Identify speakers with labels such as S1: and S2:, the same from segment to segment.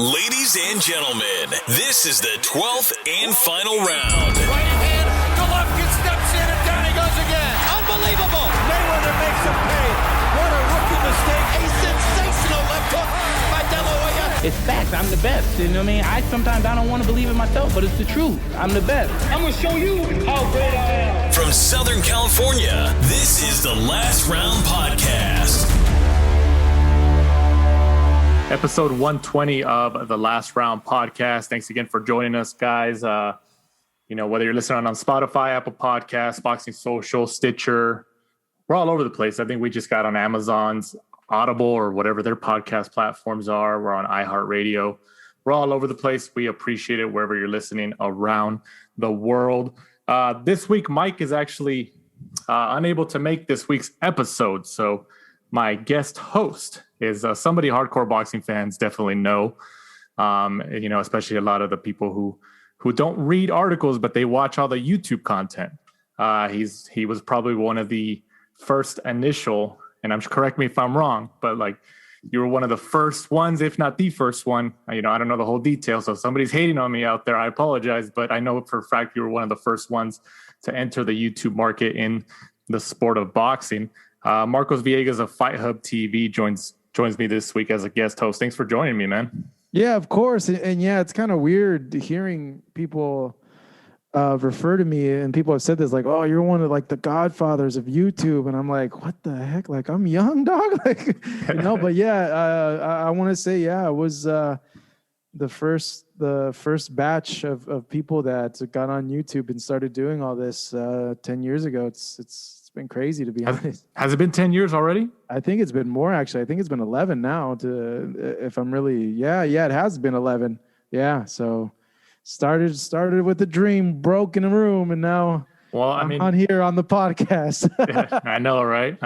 S1: Ladies and gentlemen, this is the 12th and final round.
S2: Right hand, Golovkin steps in and down he goes again. Unbelievable. Mayweather makes him pay. What a rookie mistake. A sensational left hook by De La Hoya.
S3: It's facts. I'm the best. You know what I mean? Sometimes I don't want to believe it myself, but it's the truth. I'm the best. I'm going to show you how great I am.
S1: From Southern California, this is the Last Round Podcast.
S4: Episode 120 of the Last Round Podcast. Thanks again for joining us, guys. Whether you're listening on Spotify, Apple Podcasts, Boxing Social, Stitcher, we're all over the place. I think we just got on Amazon's Audible or whatever their podcast platforms are. We're on iHeartRadio. We're all over the place. We appreciate it wherever you're listening around the world. This week, Mike is actually unable to make this week's episode. So my guest host is somebody hardcore boxing fans definitely know. Especially a lot of the people who don't read articles, but they watch all the YouTube content. He was probably one of the first initial, and correct me if I'm wrong, but like you were one of the first ones, if not the first one. I don't know the whole details, so if somebody's hating on me out there, I apologize, but I know for a fact you were one of the first ones to enter the YouTube market in the sport of boxing. Marcos Villegas of Fight Hub TV joins me this week as a guest host. Thanks for joining me, man.
S5: Yeah, of course. And yeah, it's kind of weird hearing people refer to me, and people have said this, like, oh, you're one of like the godfathers of YouTube. And I'm like, what the heck? Like, I'm young, dog. But yeah, I want to say, yeah, I was the first batch of people that got on YouTube and started doing all this 10 years ago. It's been crazy, to be honest.
S4: Has it been 10 years already?
S5: I think it's been more, actually. I think it's been 11 now. It has been 11. Yeah, so started with a dream, broke in a room, and now I'm on here on the podcast.
S4: I know, right?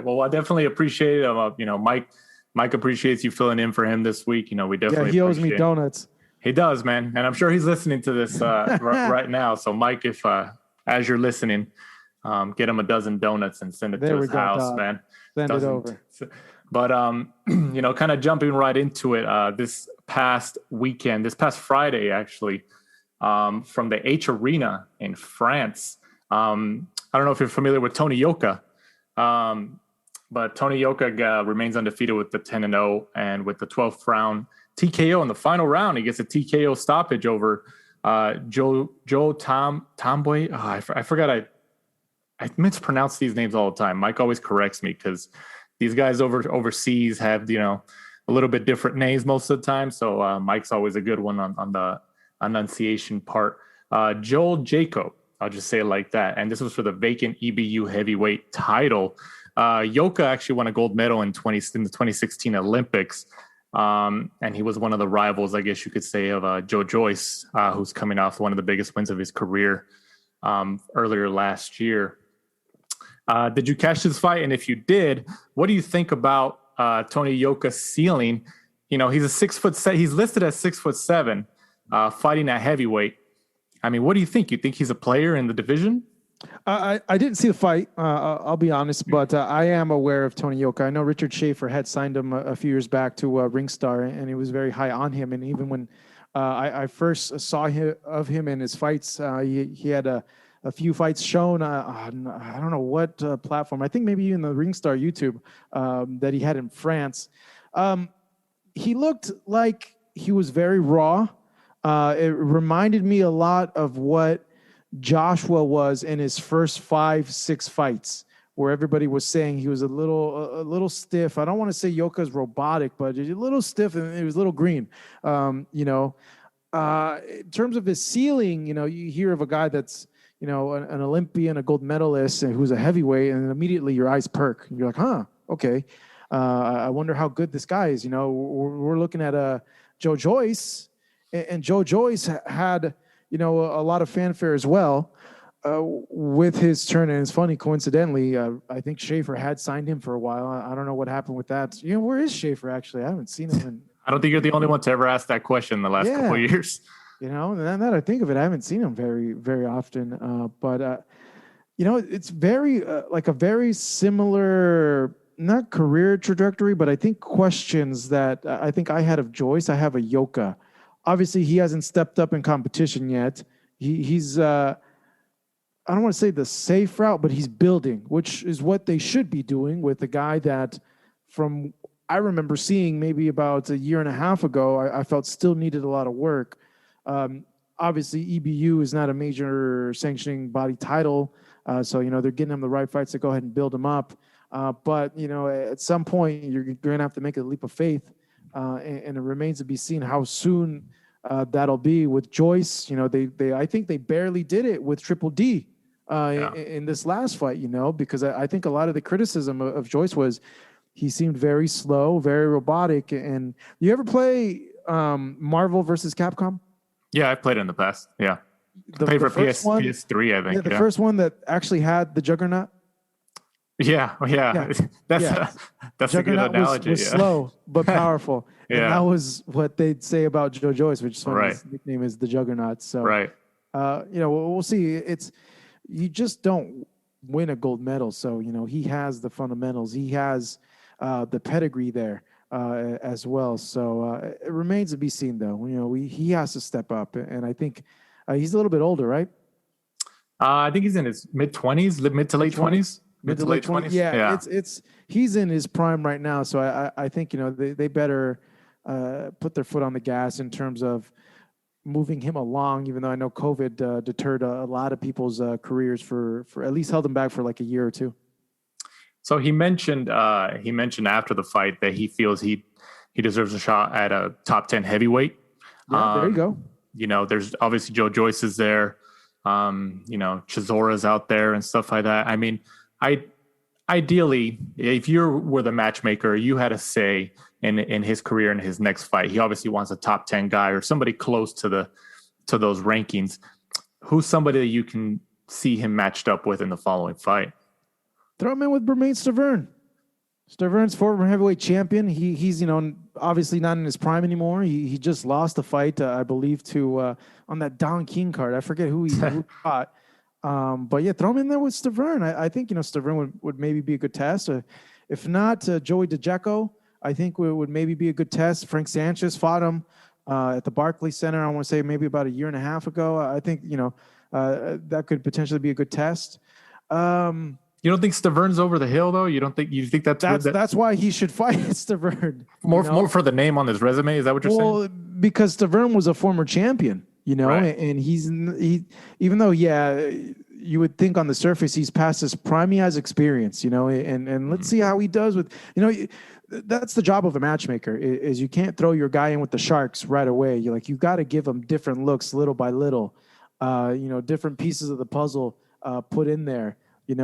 S4: Well, I definitely appreciate it. Mike appreciates you filling in for him this week. We definitely
S5: he owes me donuts.
S4: He does, man. And I'm sure he's listening to this right now. So, Mike, if as you're listening, get him a dozen donuts and send it to his house, man.
S5: Send it over.
S4: But, kind of jumping right into it, this past Friday, actually, from the H Arena in France. I don't know if you're familiar with Tony Yoka, but Tony Yoka tomorrow undefeated with the 10-0 and with the 12th round TKO in the final round. He gets a TKO stoppage over Joe Tomboy. Oh, I forgot I mispronounce these names all the time. Mike always corrects me because these guys overseas have, a little bit different names most of the time. So Mike's always a good one on the enunciation part. Shields-Dicaire, I'll just say it like that. And this was for the vacant EBU heavyweight title. Yoka actually won a gold medal in the 2016 Olympics. And he was one of the rivals, I guess you could say, of Joe Joyce, who's coming off one of the biggest wins of his career earlier last year. Did you catch this fight? And if you did, what do you think about Tony Yoka's ceiling? He's he's listed as 6'7", fighting at heavyweight. What do you think? You think he's a player in the division?
S5: I didn't see the fight, I'll be honest, but I am aware of Tony Yoka. I know Richard Schaefer had signed him a few years back to Ringstar, and he was very high on him. And even when I first saw him in his fights, he had a few fights shown. I don't know what platform. I think maybe in the Ringstar YouTube that he had in France. He looked like he was very raw. It reminded me a lot of what Joshua was in his first 5-6 fights, where everybody was saying he was a little stiff. I don't want to say Yoka's robotic, but a little stiff, and it was a little green. In terms of his ceiling, you hear of a guy that's an Olympian, a gold medalist, and who's a heavyweight, and immediately your eyes perk. You're like, huh, okay. I wonder how good this guy is. We're looking at Joe Joyce, and Joe Joyce had, a lot of fanfare as well with his turn. And it's funny, coincidentally, I think Schaefer had signed him for a while. I don't know what happened with that. Where is Schaefer, actually? I haven't seen him.
S4: I don't think you're the only one to ever ask that question in the last couple of years.
S5: Now that I think of it, I haven't seen him very, very often. But it's very like a very similar not career trajectory, but I think questions that I think I had of Joyce, I have a Yoka. Obviously, he hasn't stepped up in competition yet. He's I don't want to say the safe route, but he's building, which is what they should be doing with a guy that from I remember seeing maybe about a year and a half ago, I felt still needed a lot of work. Obviously, EBU is not a major sanctioning body title. So, they're getting him the right fights to go ahead and build him up. But, at some point, you're going to have to make a leap of faith. And it remains to be seen how soon that'll be with Joyce. I think they barely did it with Triple D in this last fight, because I think a lot of the criticism of Joyce was he seemed very slow, very robotic. And you ever play Marvel versus Capcom?
S4: Yeah, I've played it in the past. Yeah.
S5: The
S4: played for
S5: first one,
S4: PS3, I think.
S5: Yeah, the first one that actually had the Juggernaut.
S4: Yeah. That's a good analogy.
S5: Was slow but powerful. And that was what they'd say about Joe Joyce, which is why his nickname is the Juggernaut. So, we'll see. You just don't win a gold medal. So, he has the fundamentals. He has the pedigree there as well. So it remains to be seen, though. He has to step up, and I think he's a little bit older, right?
S4: I think he's in his mid to late 20s. Mid to late 20s.
S5: Yeah. He's in his prime right now. So I think they better put their foot on the gas in terms of moving him along. Even though I know COVID deterred a lot of people's careers for at least held them back for like a year or two.
S4: So he mentioned after the fight that he feels he deserves a shot at a top 10 heavyweight.
S5: Yeah, there you go.
S4: There's obviously Joe Joyce is there. Chizora's out there and stuff like that. I mean, ideally, if you were the matchmaker, you had a say in his career and his next fight. He obviously wants a top 10 guy or somebody close to those rankings. Who's somebody that you can see him matched up with in the following fight?
S5: Throw him in with Bermane Stiverne. Stiverne's former heavyweight champion. He's obviously not in his prime anymore. He just lost a fight, I believe, to on that Don King card. I forget who he fought. But yeah, throw him in there with Stiverne. I think Stiverne would maybe be a good test. If not, Yoka-Djeko, I think would maybe be a good test. Frank Sanchez fought him at the Barclays Center. I want to say maybe about a year and a half ago. I think that could potentially be a good test.
S4: You don't think Stiverne's over the hill, though? You think
S5: that's why he should fight Stiverne?
S4: More for the name on his resume? Is that what you're saying? Well,
S5: because Stiverne was a former champion, right. And he even though you would think on the surface he's past his prime, he has experience, and let's see how he does with that's the job of a matchmaker is you can't throw your guy in with the Sharks right away. You got to give him different looks little by little, different pieces of the puzzle put in there.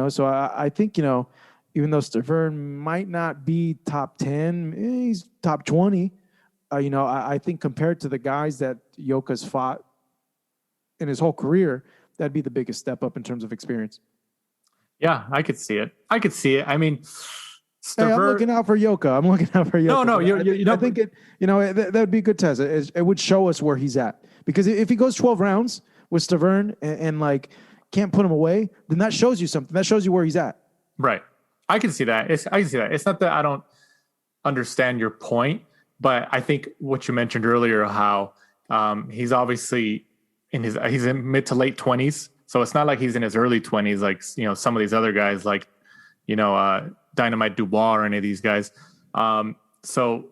S5: So I think, even though Stiverne might not be top 10, he's top 20. I think compared to the guys that Yoka's fought in his whole career, that'd be the biggest step up in terms of experience.
S4: Yeah, I could see it. I mean,
S5: Hey, I'm looking out for Yoka. No,
S4: I
S5: think it. That'd be a good test. It would show us where he's at, because if he goes 12 rounds with Stiverne and can't put him away, then that shows you something. That shows you where he's at.
S4: Right. I can see that. It's not that I don't understand your point, but I think what you mentioned earlier, how he's obviously he's in mid to late 20s. So it's not like he's in his early 20s, like, some of these other guys, like, Dynamite Dubois or any of these guys. So,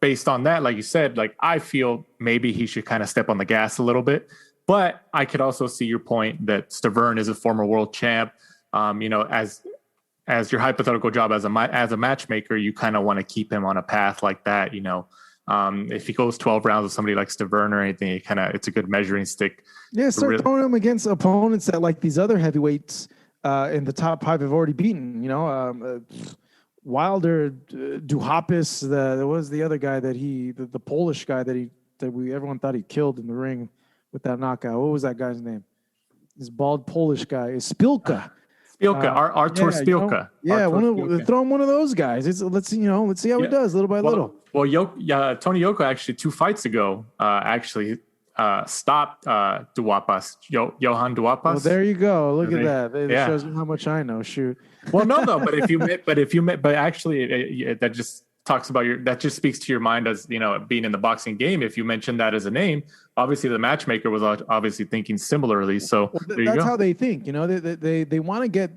S4: based on that, like you said, like, I feel maybe he should kind of step on the gas a little bit. But I could also see your point that Stiverne is a former world champ. As your hypothetical job as a matchmaker, you kind of want to keep him on a path like that. If he goes 12 rounds with somebody like Stiverne or anything, it's a good measuring stick.
S5: Yeah, start throwing him against opponents that, like, these other heavyweights in the top 5 have already beaten. Wilder, Duhapis, there was the other guy the Polish guy that everyone thought he killed in the ring with that knockout. What was that guy's name? This bald Polish guy is Spilka.
S4: Artur Spilka.
S5: Throw him one of those guys. Let's see how he does little by little.
S4: Well, Tony Yoka actually 2 fights ago stopped Duapas, Johan Duapas.
S5: Well, there you go. Look at that. It
S4: Yeah.
S5: shows you how much I know. Shoot.
S4: Well, no, but actually, that just talks about that just speaks to your mind as, being in the boxing game. If you mention that as a name, obviously the matchmaker was obviously thinking similarly. So there you go.
S5: That's how they think. They want to get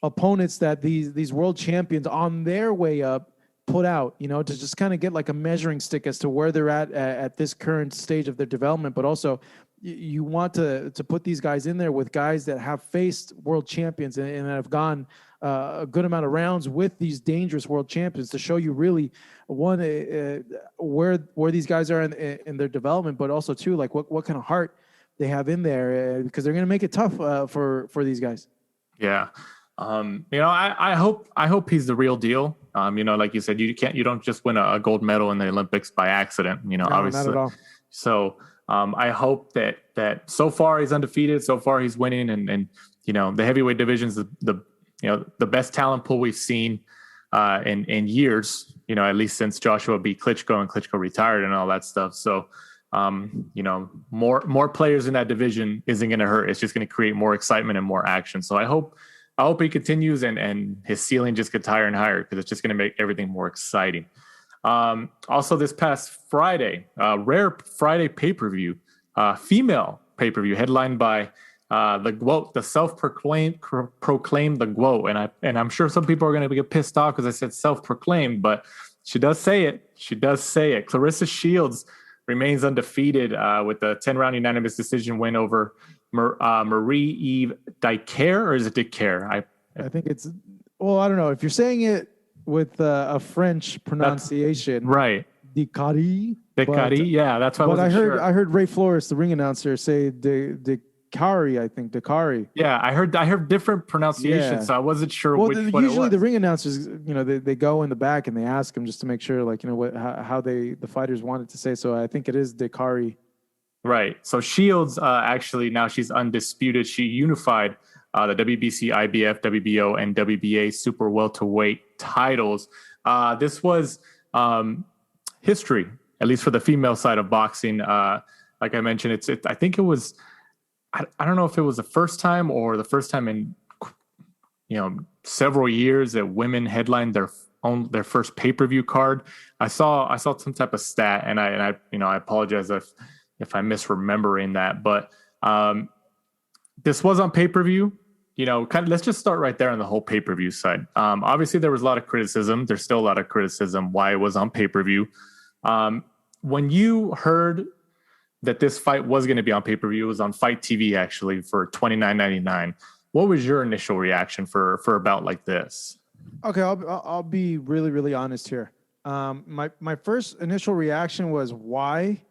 S5: opponents that these world champions on their way up put out, to just kind of get like a measuring stick as to where they're at this current stage of their development. But also you want to put these guys in there with guys that have faced world champions and have gone a good amount of rounds with these dangerous world champions to show you really where these guys are in their development, but also too, like what kind of heart they have in there, because they're going to make it tough for these guys.
S4: Yeah. I hope he's the real deal. Like you said, you don't just win a gold medal in the Olympics by accident,
S5: No,
S4: obviously.
S5: not at all.
S4: So I hope that so far he's undefeated. So far he's winning, and the heavyweight division's the best talent pool we've seen in years. At least since Joshua beat Klitschko and Klitschko retired and all that stuff. So more players in that division isn't going to hurt. It's just going to create more excitement and more action. So I hope he continues and his ceiling just gets higher and higher, because it's just going to make everything more exciting. Also, this past Friday, rare Friday pay-per-view, female pay-per-view headlined by the Guo, the self-proclaimed the Guo. And I'm sure some people are going to get pissed off because I said self-proclaimed, but she does say it. She does say it. Clarissa Shields remains undefeated with a 10-round unanimous decision win over Marie-Eve Dicaire, or is it Dicaire?
S5: I think it's, well, I don't know. If you're saying it with a French pronunciation,
S4: right?
S5: Dicari.
S4: Yeah, that's what I
S5: heard.
S4: Sure.
S5: I heard Ray Flores, the ring announcer, say Dicari. I think Dicari.
S4: Yeah, I heard different pronunciations, so I wasn't sure
S5: well,
S4: which one
S5: usually
S4: it was.
S5: The ring announcers, they go in the back and they ask them just to make sure, like, how the fighters wanted to say. So I think it is Dicari.
S4: Right. So Shields, actually, now she's undisputed. She unified the WBC, IBF, WBO, and WBA super welterweight titles. This was history, at least for the female side of boxing. Like I mentioned, I think it was, I don't know if it was the first time or the first time in several years that women headlined their first pay-per-view card. I saw some type of stat, and I apologize if I'm misremembering that, but this was on pay-per-view. Let's just start right there on the whole pay-per-view side. Obviously, there was a lot of criticism. There's still a lot of criticism why it was on pay-per-view. When you heard that this fight was going to be on pay-per-view, it was on Fight TV actually for $29.99. What was your initial reaction for a bout like this?
S5: Okay, I'll be really, really honest here. My first initial reaction was why,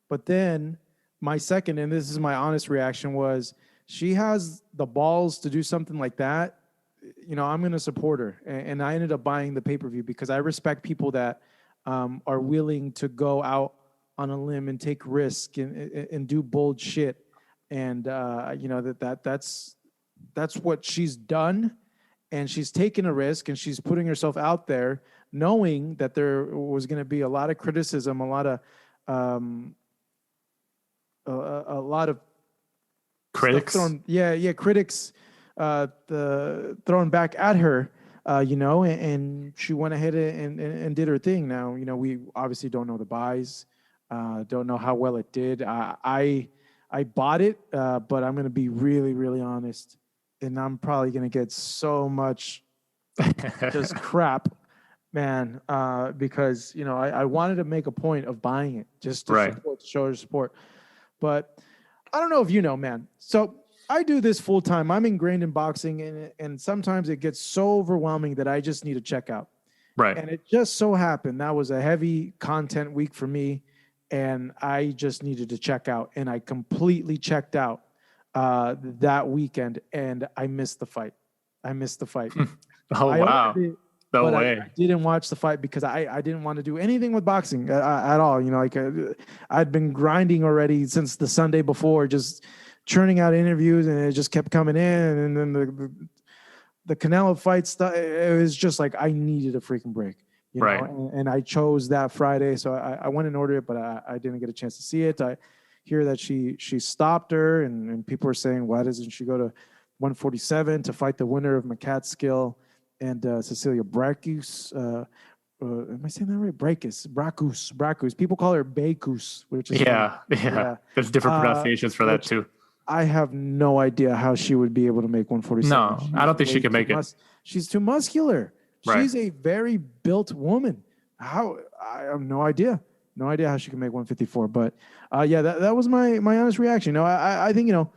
S5: but then my second, and this is my honest reaction, was she has the balls to do something like that. I'm going to support her, and I ended up buying the pay-per-view because I respect people that are willing to go out on a limb and take risk and do bold shit, and that's what she's done. And she's taken a risk, and she's putting herself out there knowing that there was going to be a lot of criticism, a lot of
S4: critics.
S5: Critics thrown back at her, and she went ahead and did her thing. Now, we obviously don't know the buys, don't know how well it did. I bought it, but I'm going to be really, really honest. And I'm probably going to get so much just crap, man, because, I wanted to make a point of buying it just to show her support. But I don't know if man. So I do this full time. I'm ingrained in boxing, and sometimes it gets so overwhelming that I just need to check out.
S4: Right.
S5: And it just so happened that was a heavy content week for me, and I just needed to check out. And I completely checked out that weekend, and I missed the fight.
S4: Oh, wow. No way.
S5: I didn't watch the fight because I didn't want to do anything with boxing at all. I'd been grinding already since the Sunday before, just churning out interviews, and it just kept coming in. And then the Canelo fight stuff, it was just like I needed a freaking break. You
S4: right.
S5: know, and I chose that Friday, so I went and ordered it, but I didn't get a chance to see it. I hear that she stopped her, and people are saying, why doesn't she go to 147 to fight the winner of McCaskill and Cecilia Braekhus? Am I saying that right? Braekhus. People call her Braekhus, which is
S4: yeah. There's different pronunciations for that too.
S5: I have no idea how she would be able to make 147.
S4: No, I don't think she can make it.
S5: She's too muscular.
S4: Right.
S5: She's a very built woman. How? I have no idea. No idea how she can make 154. But yeah, that was my honest reaction. You know, I think, you know,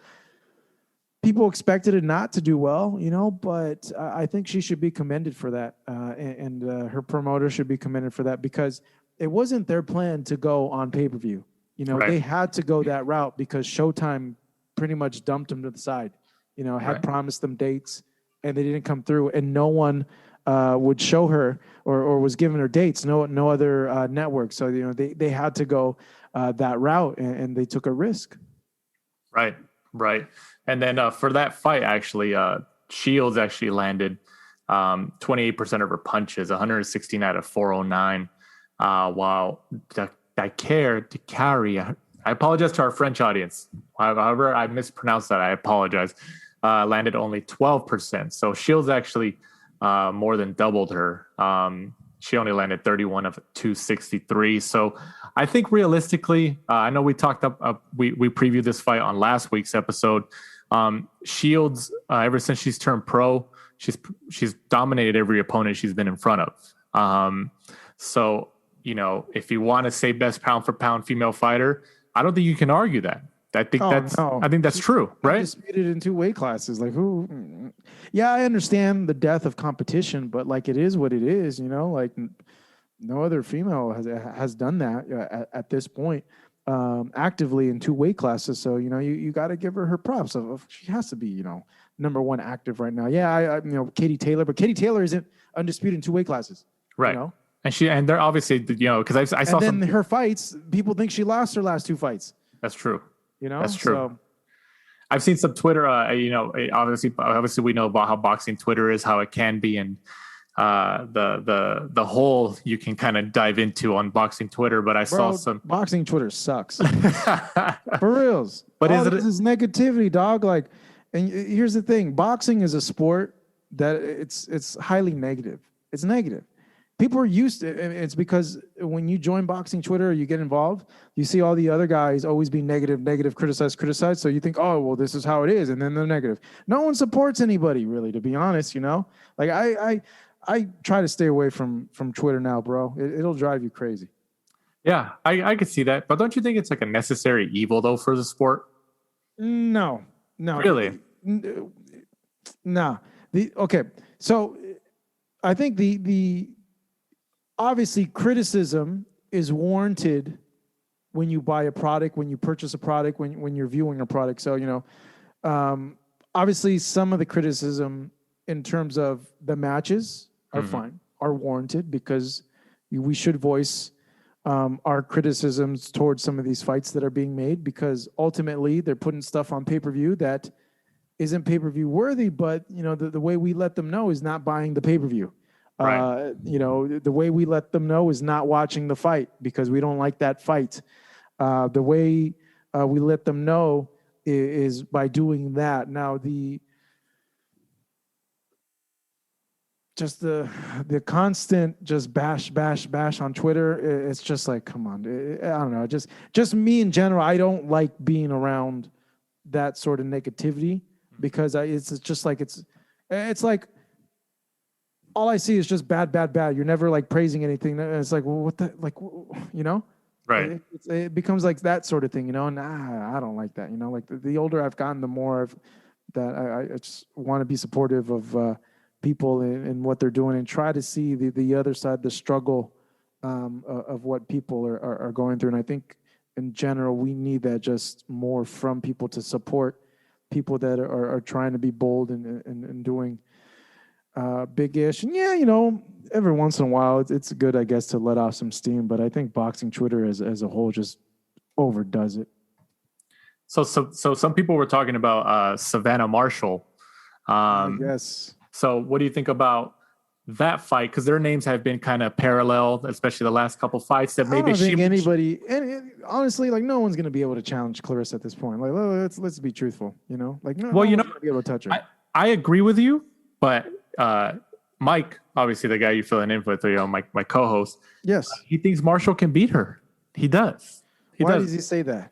S5: people expected it not to do well, you know, but I think she should be commended for that. And her promoter should be commended for that, because it wasn't their plan to go on pay-per-view. You know, they had to go that route because Showtime pretty much dumped them to the side, you know, had promised them dates and they didn't come through, and no one would show her or was giving her dates. No other network. So, you know, they had to go that route, and they took a risk.
S4: Right. And then for that fight, actually, Shields actually landed 28% of her punches, 116 out of 409, while Dicaire, I apologize to our French audience. However, I mispronounced that. I apologize. Landed only 12%. So Shields actually more than doubled her. She only landed 31 of 263. So I think realistically, I know we talked we previewed this fight on last week's episode. Shields, ever since she's turned pro, she's dominated every opponent she's been in front of. So, you know, if you want to say best pound for pound female fighter, I don't think you can argue that. I think that's true, right?
S5: Disputed in 2 weight classes. Like who? Yeah, I understand the death of competition, but like it is what it is, you know. Like no other female has done that at this point actively in 2 weight classes. So you know, you got to give her props. She has to be, you know, number 1 active right now. Yeah, I you know, Katie Taylor, but Katie Taylor isn't undisputed in 2 weight classes,
S4: right?
S5: You know?
S4: And they're obviously, you know, because I saw
S5: and then her fights. People think she lost her last 2 fights.
S4: That's true.
S5: You know,
S4: that's true.
S5: So,
S4: I've seen some Twitter, you know, obviously we know about how boxing Twitter is, how it can be, and the hole you can kind of dive into on boxing Twitter. But I saw some
S5: boxing Twitter sucks for reals.
S4: But
S5: this is negativity, dog. Like, and here's the thing: boxing is a sport that it's highly negative. It's negative. People are used to it. It's because when you join boxing Twitter, you get involved, you see all the other guys always be negative, criticize. So you think, oh, well, this is how it is. And then they're negative. No one supports anybody, really, to be honest, you know? Like, I try to stay away from Twitter now, bro. It'll drive you crazy.
S4: Yeah, I could see that. But don't you think it's like a necessary evil, though, for the sport?
S5: No.
S4: Really?
S5: No. Okay. So I think the obviously criticism is warranted when you buy a product, when you purchase a product, when you're viewing a product. So, you know, obviously some of the criticism in terms of the matches are fine, are warranted, because we should voice our criticisms towards some of these fights that are being made, because ultimately they're putting stuff on pay-per-view that isn't pay-per-view worthy, but, you know, the way we let them know is not buying the pay-per-view.
S4: Right.
S5: You know, the way we let them know is not watching the fight because we don't like that fight. The way we let them know is by doing that. Now, the constant just bash on Twitter, it's just like, come on. I don't know. Just me in general, I don't like being around that sort of negativity, because it's just like it's like, all I see is just bad. You're never like praising anything. And it's like, well, what the, like, you know,
S4: right.
S5: It becomes like that sort of thing, you know, and I don't like that, you know, like the older I've gotten, the more I just want to be supportive of people and what they're doing, and try to see the other side, the struggle of what people are going through. And I think in general, we need that just more from people, to support people that are trying to be bold and doing big-ish. And yeah, you know, every once in a while it's good, I guess, to let off some steam, but I think boxing Twitter as a whole just overdoes it.
S4: So some people were talking about Savannah Marshall.
S5: Yes.
S4: So what do you think about that fight, because their names have been kind of parallel, especially the last couple fights, that maybe
S5: I don't think anybody, and honestly, like, no one's going to be able to challenge Clarissa at this point. Like, let's be truthful, like, no one's going to be able to touch her.
S4: I agree with you, but Mike, obviously the guy you're filling in with, my co-host,
S5: yes,
S4: he thinks Marshall can beat her. He does.
S5: Why does he say that?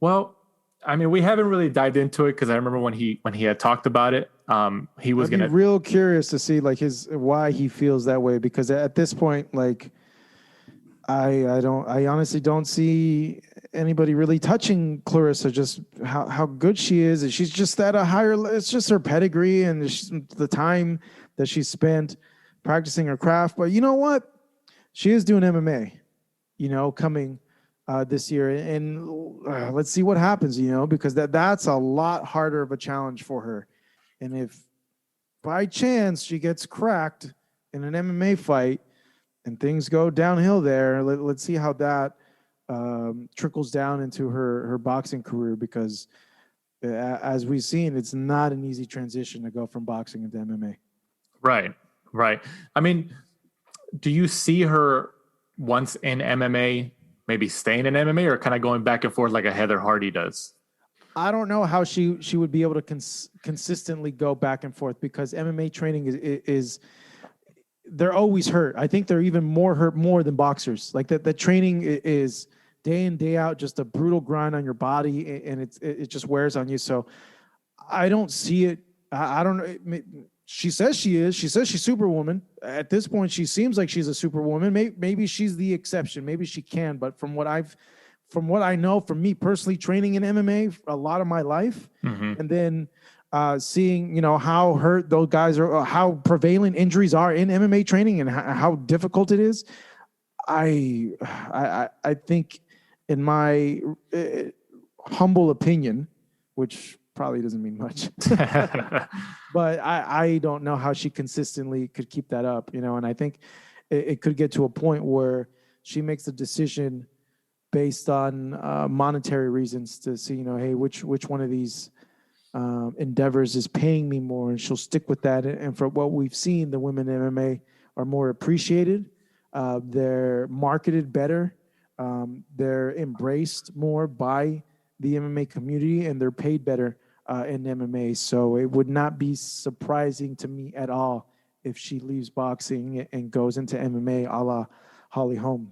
S4: Well, I mean, we haven't really dived into it because I remember when he had talked about it, he was gonna.
S5: Real curious to see like why he feels that way, because at this point, like, I honestly don't see anybody really touching Clarissa. Just how good she is, and she's just at a higher. It's just her pedigree and the time that she spent practicing her craft. But you know what? She is doing MMA. Coming this year, and let's see what happens. Because that's a lot harder of a challenge for her. And if by chance she gets cracked in an MMA fight and things go downhill there, let's see how that trickles down into her boxing career, because as we've seen, it's not an easy transition to go from boxing into MMA.
S4: Right. I mean, do you see her once in MMA maybe staying in MMA, or kind of going back and forth like a Heather Hardy does?
S5: I don't know how she would be able to consistently go back and forth, because MMA training is they're always hurt. I think they're even more hurt than boxers. Like that training is day in, day out, just a brutal grind on your body, and it just wears on you. So I don't see it. I don't know. She says she is. She says she's Superwoman. At this point, she seems like she's a Superwoman. Maybe she's the exception. Maybe she can. But from what I know, from me personally training in MMA a lot of my life, and then seeing how hurt those guys are, how prevalent injuries are in MMA training, and how difficult it is, I think, in my humble opinion, which probably doesn't mean much, but I don't know how she consistently could keep that up, and I think it could get to a point where she makes a decision based on monetary reasons to see, hey, which one of these endeavors is paying me more, and she'll stick with that. And for what we've seen, the women in MMA are more appreciated. They're marketed better. They're embraced more by the MMA community, and they're paid better in MMA. So it would not be surprising to me at all if she leaves boxing and goes into MMA a la Holly Holm.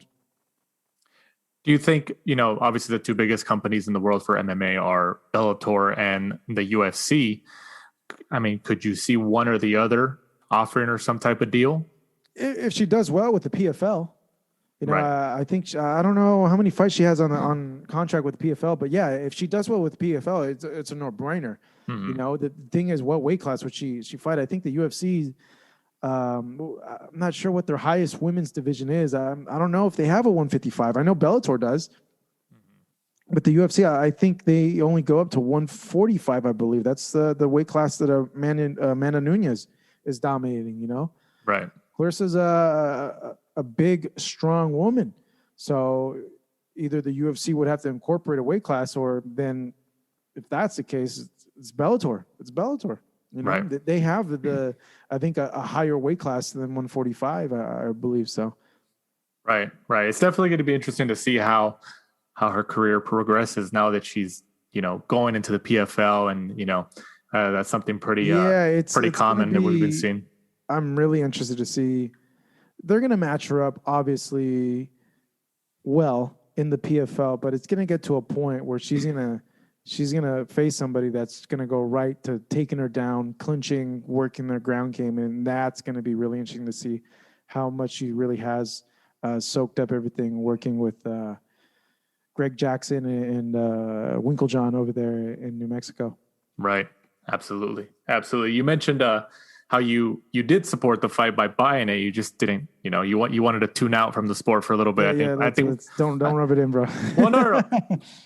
S4: Do you think, obviously the two biggest companies in the world for MMA are Bellator and the UFC. I mean, could you see one or the other offering her some type of deal?
S5: If she does well with the PFL.
S4: Right.
S5: I think, I don't know how many fights she has on contract with the PFL, but yeah, if she does well with PFL, it's a no-brainer. The thing is, what weight class would she fight? I think the UFC, I'm not sure what their highest women's division is. I don't know if they have a 155. I know Bellator does, but the UFC, I think they only go up to 145, I believe. That's the weight class that Amanda Nunes is dominating,
S4: Right.
S5: Clarissa's a big, strong woman. So either the UFC would have to incorporate a weight class, or then if that's the case, it's Bellator. It's Bellator.
S4: Right.
S5: They have I think a higher weight class than 145, I believe so.
S4: Right. It's definitely going to be interesting to see how her career progresses now that she's, going into the PFL, and, that's something pretty common that we've been seeing.
S5: I'm really interested to see. They're going to match her up, obviously, well in the PFL, but it's going to get to a point where she's going to face somebody that's going to go right to taking her down, clinching, working their ground game, and that's going to be really interesting to see how much she really has soaked up everything working with Greg Jackson and Winklejohn over there in New Mexico.
S4: Right. Absolutely. You mentioned how you did support the fight by buying it. You just didn't, you wanted to tune out from the sport for a little bit. I think
S5: don't rub it in, bro.
S4: Well, no.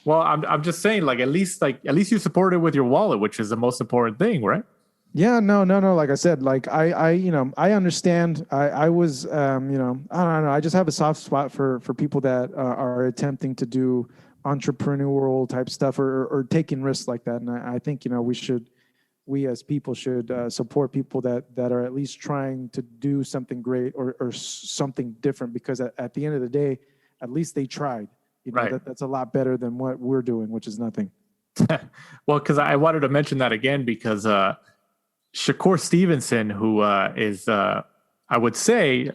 S4: Well, I'm just saying, like, at least you supported with your wallet, which is the most important thing, right?
S5: Yeah, no. Like I said, like I understand. I was, I don't know. I just have a soft spot for people that are attempting to do entrepreneurial type stuff or taking risks like that. And I think, we should we as people should support people that are at least trying to do something great or something different, because at the end of the day, at least they tried. You know,
S4: Right.
S5: that's a lot better than what we're doing, which is nothing.
S4: Well, because I wanted to mention that again because Shakur Stevenson, who is, I would say,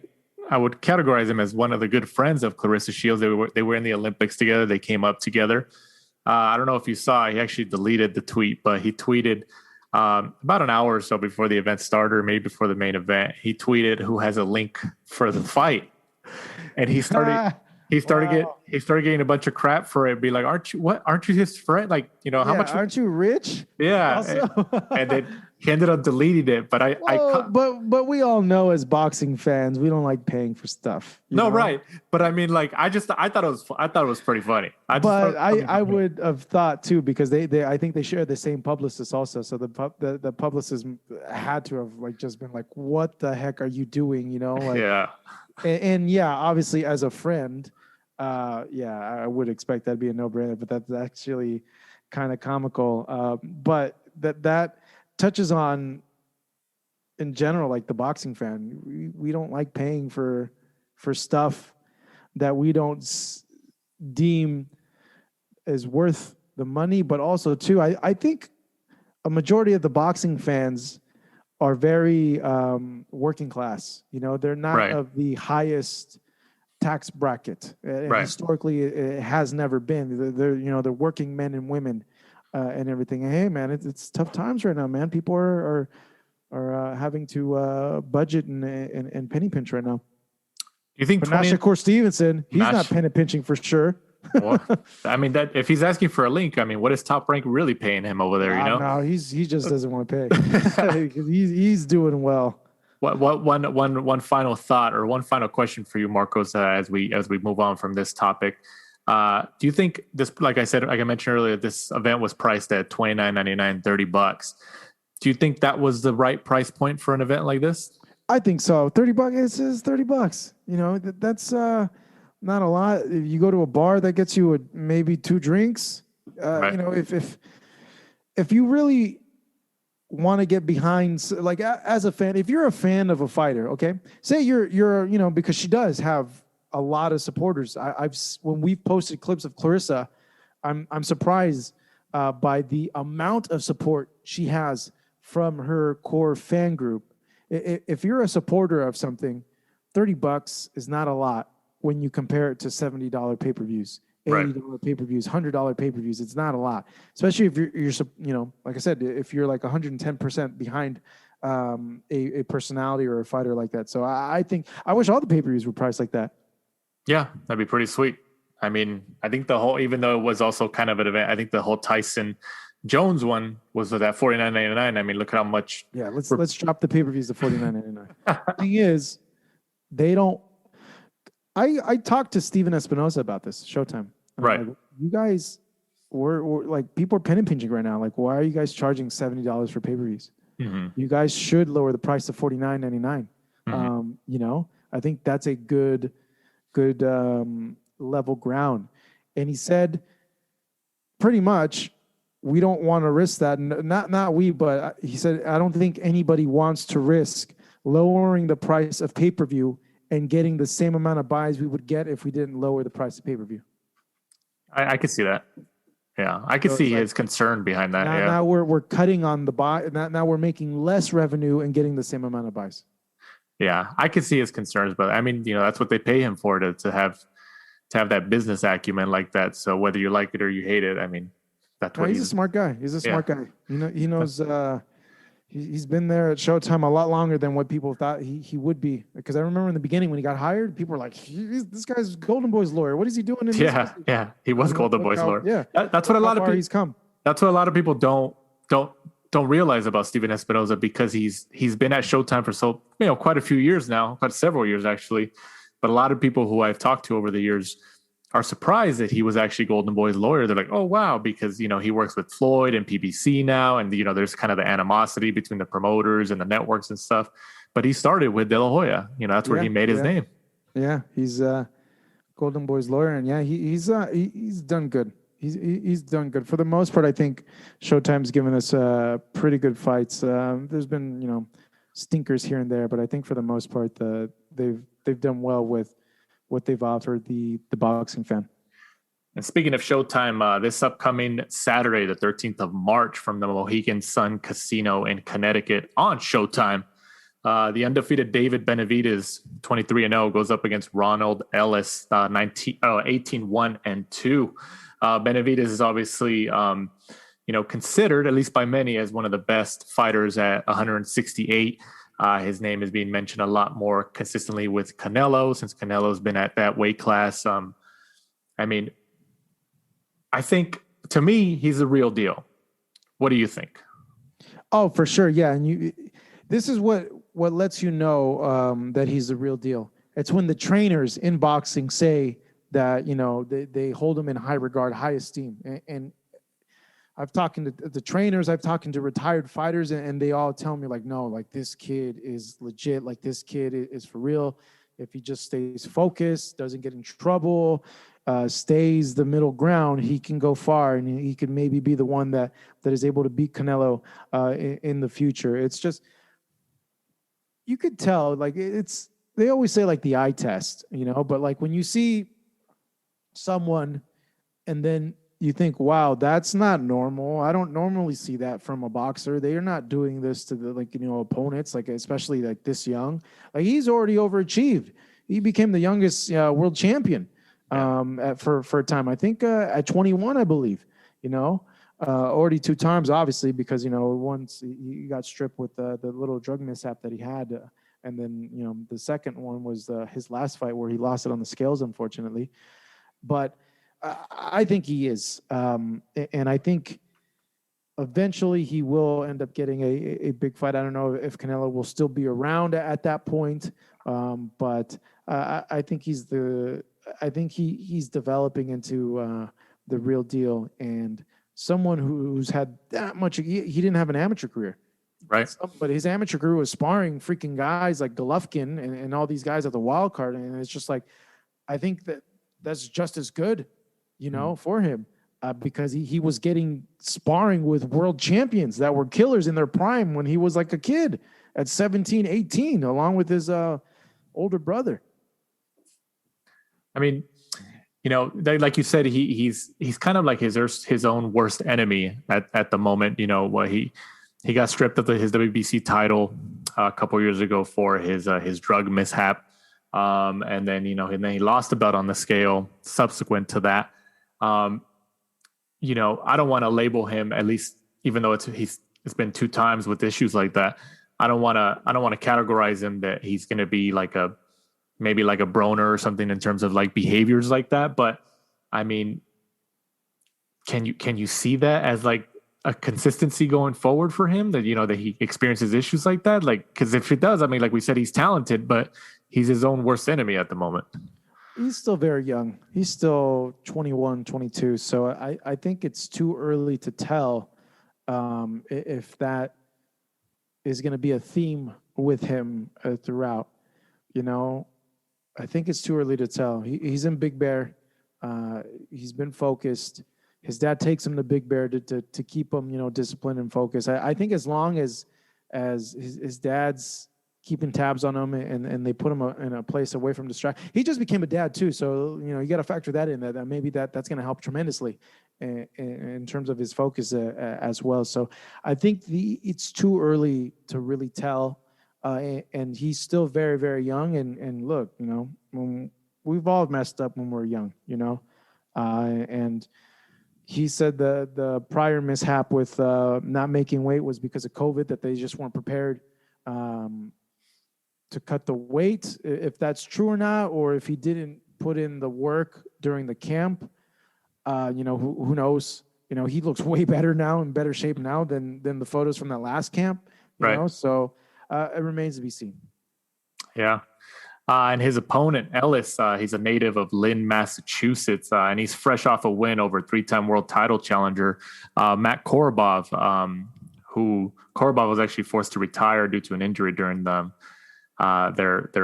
S4: I would categorize him as one of the good friends of Claressa Shields. They were in the Olympics together. They came up together. I don't know if you saw, he actually deleted the tweet, but he tweeted about an hour or so before the event started, or maybe before the main event. He tweeted who has a link for the fight, and he started getting a bunch of crap for it. Be like, aren't you his friend? Like, you know, how much?
S5: Aren't you rich?
S4: Yeah, and then he ended up deleting it. But
S5: but we all know as boxing fans, we don't like paying for stuff.
S4: No,
S5: know?
S4: right. But I mean, like, I thought it was pretty funny.
S5: I would have thought too, because they I think they share the same publicist also. So the publicist had to have like just been like, what the heck are you doing? You know, like,
S4: yeah.
S5: And yeah, obviously as a friend, I would expect that'd be a no-brainer, but that's actually kind of comical. But that touches on, in general, like the boxing fan, we don't like paying for stuff that we don't deem as worth the money. But also too, I think a majority of the boxing fans are very working class. You know, they're not of the highest tax bracket. And historically, it has never been. They're working men and women and everything. And hey, man, it's tough times right now, man. People are having to budget and penny pinch right now.
S4: Do you think?
S5: But not Shakur Stevenson. He's not penny pinching for sure.
S4: Well, I mean, that if he's asking for a link, I mean, what is Top Rank really paying him over there? You know,
S5: no, he just doesn't want to pay. he's doing well.
S4: One final thought or one final question for you, Marcos, as we move on from this topic. Do you think this, like I mentioned earlier, this event was priced at $29.99, $30? Do you think that was the right price point for an event like this?
S5: I think so. $30 is $30. You know, that's not a lot. If you go to a bar, that gets you maybe 2 drinks. You know, if you really want to get behind, like as a fan, if you're a fan of a fighter, okay, say you're you know, because she does have a lot of supporters. When we've posted clips of Claressa, I'm surprised by the amount of support she has from her core fan group. If you're a supporter of something, $30 is not a lot when you compare it to $70 pay-per-views, $80 pay-per-views, $100 pay-per-views. It's not a lot, especially if you're you know, like I said, if you're like 110% behind a personality or a fighter like that. So I think I wish all the pay-per-views were priced like that.
S4: Yeah, that'd be pretty sweet. I mean, I think the whole, even though it was also kind of an event, I think the whole Tyson Jones one was at $49.99. I mean, look at how much.
S5: Yeah, let's drop the pay-per-views to $49.99. The thing is, they don't. I talked to Steven Espinosa about this, Showtime.
S4: Right.
S5: Like, you guys were like, people are penny pinching right now. Like, why are you guys charging $70 for pay-per-views?
S4: Mm-hmm.
S5: You guys should lower the price to $49.99. Mm-hmm. You know, I think that's a good level ground. And he said, pretty much, we don't want to risk that. Not we, but he said, I don't think anybody wants to risk lowering the price of pay-per-view and getting the same amount of buys we would get if we didn't lower the price of pay-per-view.
S4: I could see that. Yeah, I could see his concern behind that.
S5: Now we're cutting on the buy. Now we're making less revenue and getting the same amount of buys.
S4: Yeah, I could see his concerns, but I mean, you know, that's what they pay him for, to have that business acumen like that. So whether you like it or you hate it, I mean, that's what
S5: he's a smart guy. He's a smart guy. You know, he knows. He's been there at Showtime a lot longer than what people thought he would be. Because I remember in the beginning when he got hired, people were like, this guy's Golden Boy's lawyer. What is he doing in this?
S4: Yeah, he was Golden Boy's lawyer.
S5: Yeah,
S4: that's what a lot of people.
S5: He's come.
S4: That's what a lot of people don't realize about Steven Espinosa, because he's been at Showtime for quite a few years now, quite several years actually. But a lot of people who I've talked to over the years are surprised that he was actually Golden Boy's lawyer. They're like, oh, wow, because, you know, he works with Floyd and PBC now. And, you know, there's kind of the animosity between the promoters and the networks and stuff. But he started with De La Hoya. You know, that's where he made his name.
S5: Yeah, he's Golden Boy's lawyer. And, yeah, he's done good. He's done good for the most part. I think Showtime's given us pretty good fights. There's been stinkers here and there, but I think for the most part they've done well with what they've offered the boxing fan.
S4: And speaking of Showtime, this upcoming Saturday, the 13th of March, from the Mohegan Sun Casino in Connecticut on Showtime, the undefeated David Benavidez, 23-0, goes up against Ronald Ellis, 18-1-2. Benavidez is obviously, considered, at least by many, as one of the best fighters at 168. His name is being mentioned a lot more consistently with Canelo, since Canelo's been at that weight class. I think, to me, he's the real deal. What do you think?
S5: Oh, for sure. Yeah. And this is what lets you know that he's the real deal. It's when the trainers in boxing say that, they hold him in high regard, high esteem. And I've talked to the trainers, I've talked to retired fighters, and they all tell me like, no, like this kid is legit. Like this kid is for real. If he just stays focused, doesn't get in trouble, stays the middle ground, he can go far, and he could maybe be the one that is able to beat Canelo in the future. It's just, you could tell, like they always say like the eye test, but like when you see someone and then you think, wow, that's not normal. I don't normally see that from a boxer. They are not doing this to the opponents, like especially like this young. Like he's already overachieved. He became the youngest world champion for a time. I think at 21, I believe. Already 2 times, obviously, because once he got stripped with the little drug mishap that he had, and then the second one was his last fight where he lost it on the scales, unfortunately. But I think he is, and I think eventually he will end up getting a big fight. I don't know if Canelo will still be around at that point, but I think he's developing into the real deal, and someone who's had that much. He didn't have an amateur career,
S4: right?
S5: But his amateur career was sparring freaking guys like Golovkin and all these guys at the wild card, and it's just like, I think that's just as good. For him, because he was getting sparring with world champions that were killers in their prime when he was like a kid at 17, 18, along with his older brother.
S4: I mean, like you said, he's kind of like his own worst enemy at the moment. He got stripped of his WBC title a couple years ago for his drug mishap, and then and then he lost the belt on the scale subsequent to that. I don't want to label him, at least, even though it's been 2 times with issues like that. I don't want to categorize him that he's going to be maybe like a Broner or something in terms of like behaviors like that. But I mean, can you see that as like a consistency going forward for him, that that he experiences issues like that? Like, because if it does, I mean, like we said, he's talented, but he's his own worst enemy at the moment.
S5: He's still very young. He's still 21, 22. So I think it's too early to tell if that is going to be a theme with him throughout. I think it's too early to tell. He's in Big Bear. He's been focused. His dad takes him to Big Bear to keep him, disciplined and focused. I think as long as his dad's keeping tabs on him and they put him in a place away from distraction. He just became a dad too. So, you got to factor that in, that maybe that's going to help tremendously in terms of his focus as well. So I think it's too early to really tell. And he's still very, very young. And look, when we've all messed up when we're young, and he said the prior mishap with not making weight was because of COVID, that they just weren't prepared to cut the weight, if that's true or not, or if he didn't put in the work during the camp. Who knows? He looks way better now, in better shape now than the photos from that last camp.
S4: Right.
S5: So it remains to be seen.
S4: Yeah. And his opponent, Ellis, he's a native of Lynn, Massachusetts, and he's fresh off a win over 3-time world title challenger Matt Korobov, who Korobov was actually forced to retire due to an injury during their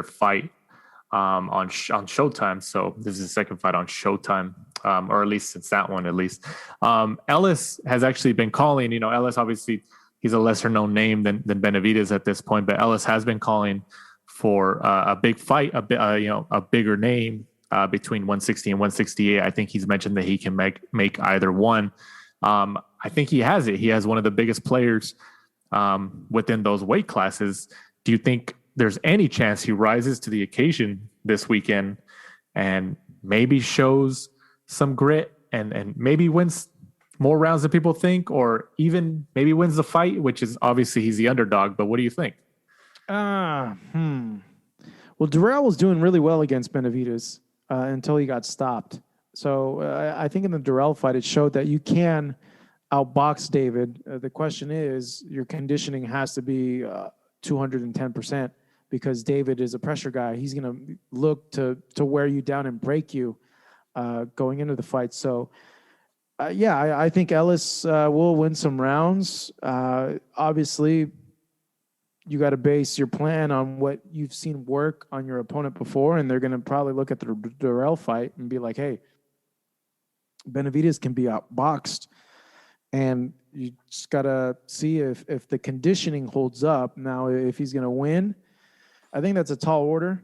S4: fight on Showtime. So this is the second fight on Showtime or at least since that one, at least. Ellis has actually been calling, Ellis, obviously he's a lesser known name than Benavidez at this point, but Ellis has been calling for a big fight, a bigger name between 160 and 168. I think he's mentioned that he can make either one. I think he has it. He has one of the biggest players within those weight classes. Do you think there's any chance he rises to the occasion this weekend and maybe shows some grit and maybe wins more rounds than people think, or even maybe wins the fight, which is obviously he's the underdog, but what do you think?
S5: Well, Durrell was doing really well against Benavidez until he got stopped. So I think in the Durrell fight, it showed that you can outbox David. The question is, your conditioning has to be 210%, because David is a pressure guy. He's going to look to wear you down and break you going into the fight. So, I think Ellis will win some rounds. Obviously, you got to base your plan on what you've seen work on your opponent before, and they're going to probably look at the Durrell fight and be like, hey, Benavidez can be outboxed, and you just got to see if the conditioning holds up. Now, if he's going to win, I think that's a tall order.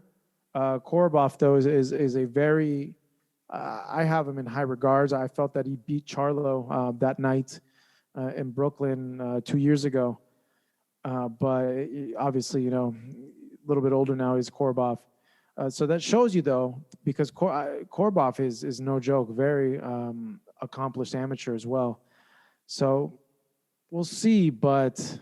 S5: Korobov, though, is a very I have him in high regards. I felt that he beat Charlo that night in Brooklyn 2 years ago. But obviously, a little bit older now, he's Korobov. So that shows you, though, because Korobov is no joke, very accomplished amateur as well. So we'll see, but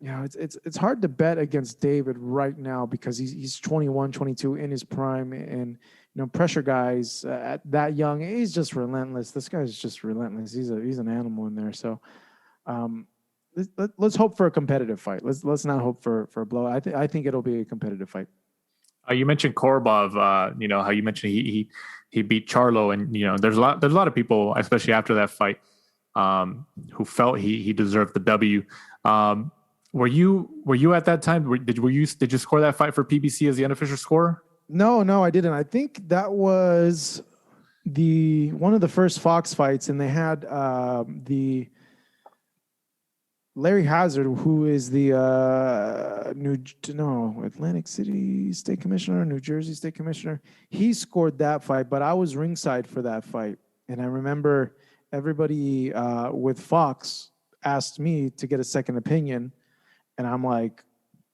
S5: it's hard to bet against David right now because he's 21, 22 in his prime, and pressure guys at that young, he's just relentless. This guy's just relentless. He's an animal in there. So let's hope for a competitive fight. Let's not hope for a blowout. I think it'll be a competitive fight.
S4: You mentioned Korobov. How you mentioned he beat Charlo, and there's a lot of people, especially after that fight, who felt he deserved the W. Were you at that time? Did you score that fight for PBC as the unofficial scorer?
S5: No, I didn't. I think that was one of the first Fox fights, and they had the Larry Hazard, who is the Atlantic City State Commissioner, New Jersey State Commissioner. He scored that fight, but I was ringside for that fight, and I remember everybody with Fox asked me to get a second opinion, and I'm like,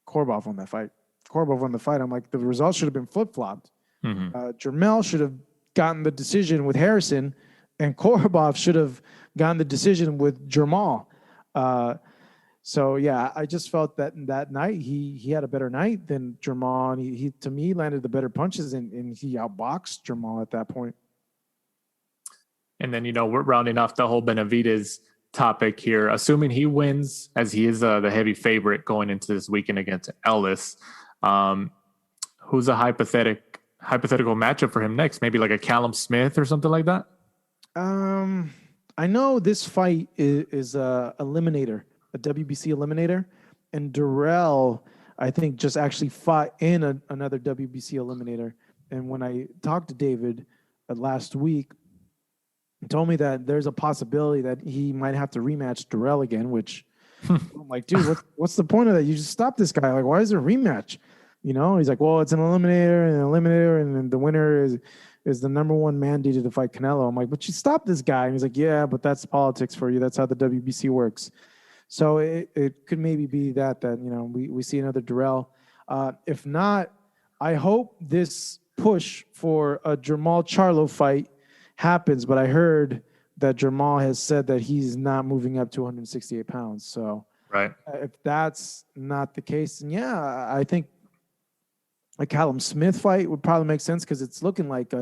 S5: Korobov on that fight. Korobov won the fight. I'm like, the results should have been flip-flopped. Mm-hmm. Jermell should have gotten the decision with Harrison, and Korobov should have gotten the decision with Jermall. I just felt that night he had a better night than Jermall, and he to me landed the better punches, and he outboxed Jermall at that point.
S4: And then we're rounding off the whole Benavidez topic here. Assuming he wins, as he is the heavy favorite going into this weekend against Ellis. Who's a hypothetical matchup for him next? Maybe like a Callum Smith or something like that?
S5: I know this fight is a eliminator, a WBC eliminator, and Durrell, I think, just actually fought in another WBC eliminator. And when I talked to David last week, he told me that there's a possibility that he might have to rematch Durrell again, which I'm like, dude, what's the point of that? You just stop this guy. Like, why is there a rematch? He's like, well, it's an eliminator, and the winner is the number one mandated to fight Canelo. I'm like, but you stop this guy. And he's like, yeah, but that's politics for you. That's how the WBC works. So it could maybe be that we see another Durrell. If not, I hope this push for a Jermall Charlo fight happens, but I heard that Jermall has said that he's not moving up to 168 pounds. So
S4: right.
S5: If that's not the case, then I think a Callum Smith fight would probably make sense, because it's looking like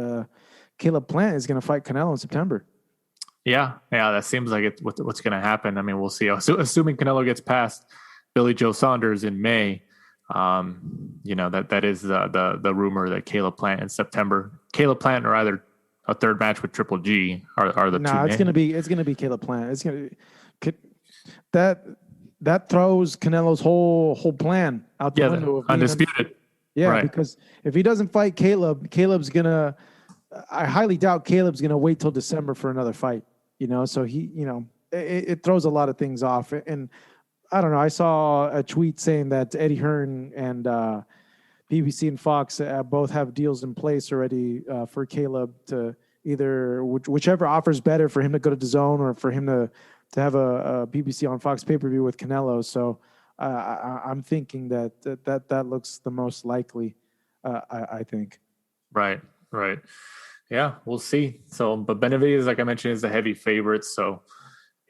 S5: Caleb Plant is going to fight Canelo in September.
S4: Yeah, that seems like it's what's going to happen. I mean, we'll see. Assuming Canelo gets past Billy Joe Saunders in May, that is the rumor that Caleb Plant in September. Caleb Plant or either a third match with Triple G are the two.
S5: No, it's gonna be Caleb Plant. It's gonna that throws Canelo's whole plan out the window.
S4: Undisputed.
S5: Yeah, right. Because if he doesn't fight Caleb's gonna I highly doubt Caleb's going to wait till December for another fight. So it throws a lot of things off. And I don't know. I saw a tweet saying that Eddie Hearn and BBC and Fox both have deals in place already for Caleb to either whichever offers better for him to go to DAZN or for him to have a BBC on Fox pay-per-view with Canelo. So I'm thinking that looks the most likely. I think. Right.
S4: Yeah, we'll see. So, but Benavidez, like I mentioned, is the heavy favorite. So,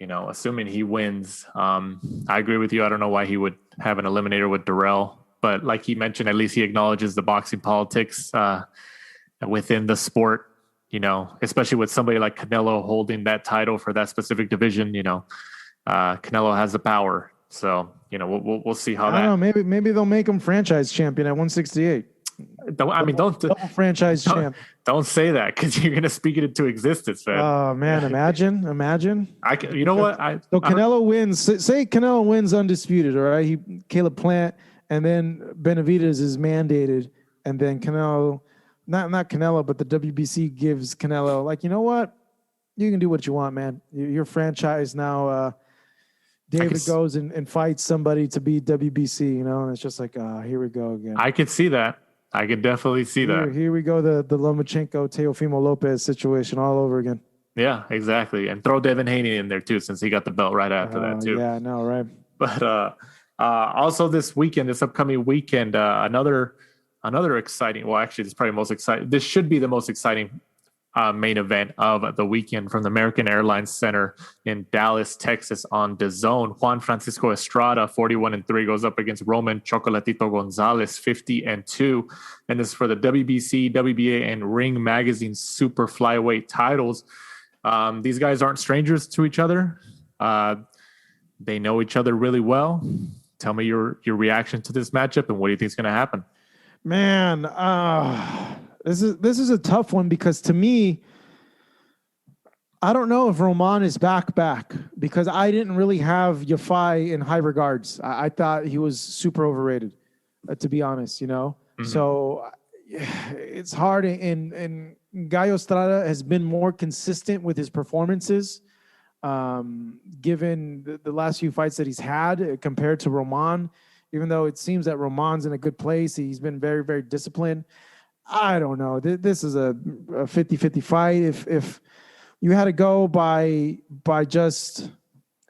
S4: assuming he wins, I agree with you. I don't know why he would have an eliminator with Durrell, but like he mentioned, at least he acknowledges the boxing politics within the sport. Especially with somebody like Canelo holding that title for that specific division. Canelo has the power. So, we'll see how
S5: I don't know. Maybe they'll make him franchise champion at 168.
S4: Don't
S5: franchise champ.
S4: Don't say that because you're gonna speak it into existence, man.
S5: Oh man, imagine.
S4: So
S5: Canelo wins. Say Canelo wins undisputed. All right, Caleb Plant, and then Benavidez is mandated, and then Canelo, not Canelo, but the WBC gives Canelo like, you know what, you can do what you want, man. Your franchise now. David goes and fights somebody to beat WBC, and it's just like, here we go again.
S4: I could see that. I could definitely see that.
S5: Here we go, the Lomachenko, Teofimo Lopez situation all over again.
S4: Yeah, exactly. And throw Devin Haney in there too, since he got the belt right after that too.
S5: Yeah, I know, right?
S4: But also this upcoming weekend, another exciting. Well, actually, this is probably most exciting. This should be the most exciting main event of the weekend from the American Airlines Center in Dallas, Texas on DAZN. Juan Francisco Estrada, 41-3, goes up against Roman Chocolatito Gonzalez, 50-2. And this is for the WBC, WBA, and Ring Magazine super flyweight titles. These guys aren't strangers to each other. They know each other really well. Tell me your reaction to this matchup and what do you think is going to happen?
S5: Man, This is a tough one because to me, I don't know if Roman is back because I didn't really have Yafai in high regards. I thought he was super overrated, to be honest, Mm-hmm. So it's hard. And Gallo Estrada has been more consistent with his performances, given the last few fights that he's had compared to Roman. Even though it seems that Roman's in a good place, he's been very, very disciplined. I don't know. This is a 50-50 fight. If you had to go by just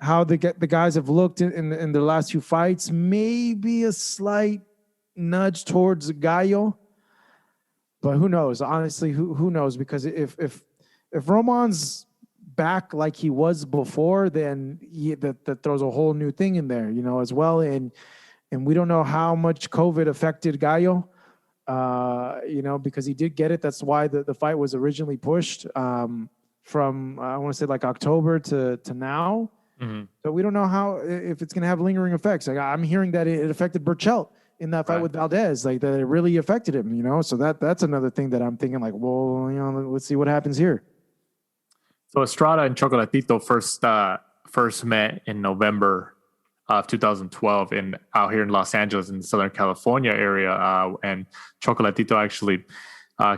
S5: how the guys have looked in the last few fights, maybe a slight nudge towards Gallo. But who knows? Honestly, who knows? Because if Roman's back like he was before, then that throws a whole new thing in there, as well. And we don't know how much COVID affected Gallo. Because he did get it. That's why the fight was originally pushed from I want to say like October to now. Mm-hmm. So we don't know if it's going to have lingering effects. Like I'm hearing that it affected Burchell in that fight with Valdez, like that it really affected him. So that's another thing that I'm thinking like, well, let's see what happens here.
S4: So Estrada and Chocolatito first met in November of 2012 out here in Los Angeles in the Southern California area. And Chocolatito actually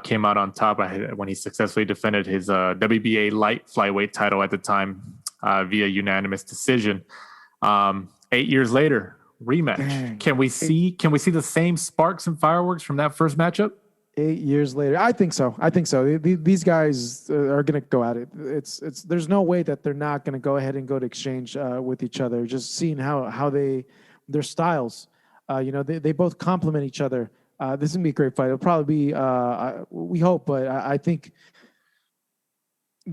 S4: came out on top when he successfully defended his WBA light flyweight title at the time via unanimous decision. 8 years later, rematch. Dang. Can we see the same sparks and fireworks from that first matchup?
S5: 8 years later, I think so. These guys are going to go at it. There's no way that they're not going to go ahead and go to exchange with each other. Just seeing how their styles, they both complement each other. This is gonna be a great fight. It'll probably be, we hope, but I think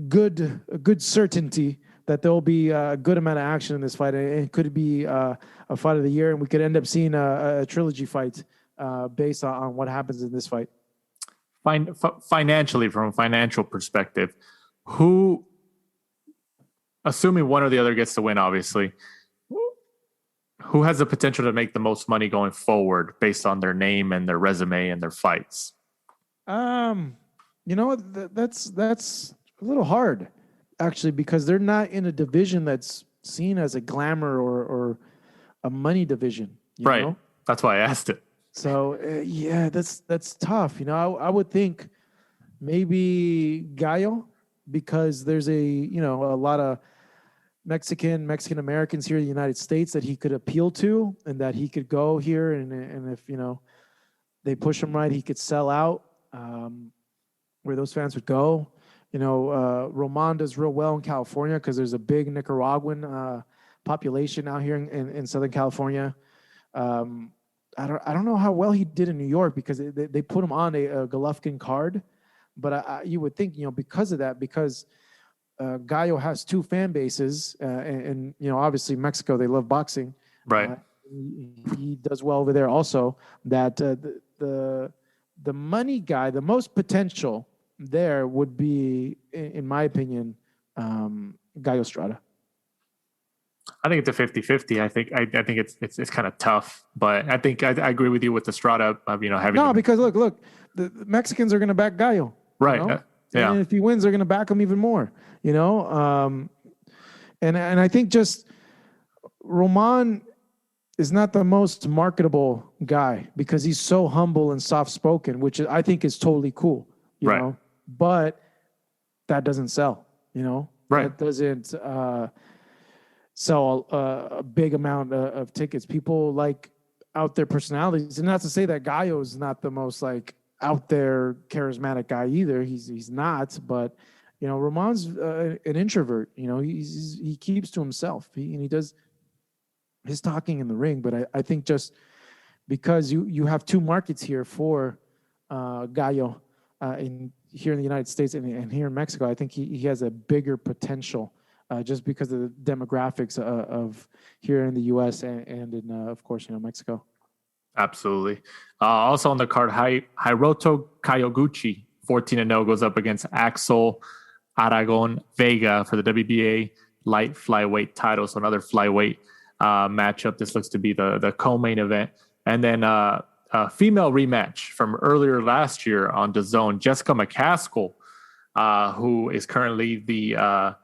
S5: good certainty that there will be a good amount of action in this fight. And it could be a fight of the year, and we could end up seeing a trilogy fight based on what happens in this fight.
S4: Financially, from a financial perspective, assuming one or the other gets to win, obviously, who has the potential to make the most money going forward based on their name and their resume and their fights?
S5: That's a little hard, actually, because they're not in a division that's seen as a glamour or a money division. You know?
S4: That's why I asked it.
S5: So that's tough. I would think maybe Gallo, because there's a lot of Mexican Americans here in the United States that he could appeal to, and that he could go here, and if they push him right, he could sell out where those fans would go. Roman does real well in California because there's a big Nicaraguan population out here in Southern California. I don't know how well he did in New York because they put him on a Golovkin card, but you would think because of that, because Gallo has two fan bases, and obviously Mexico, they love boxing,
S4: right?
S5: He does well over there also. That the money guy, the most potential there would be, in my opinion, Gallo Estrada.
S4: I think it's a 50-50. I think it's kind of tough, but I think I agree with you with Estrada. Having
S5: because look, the Mexicans are going to back Gallo,
S4: right? Yeah.
S5: And if he wins, they're going to back him even more. And I think just Roman is not the most marketable guy because he's so humble and soft spoken, which I think is totally cool. You know, but that doesn't sell.
S4: Right?
S5: That doesn't sell a big amount of tickets. People like out there personalities, and not to say that Gallo is not the most like out there charismatic guy either. He's not, but Roman's an introvert. He keeps to himself. He does his talking in the ring. But I think just because you have two markets here for Gallo here in the United States and here in Mexico, I think he has a bigger potential. Just because of the demographics of here in the U.S. and in, of course, Mexico.
S4: Absolutely. Also on the card, Hiroto Kayoguchi, 14-0, goes up against Axel Aragon Vega for the WBA light flyweight title. So another flyweight matchup. This looks to be the co-main event. And then a female rematch from earlier last year on DAZN, Jessica McCaskill, who is currently the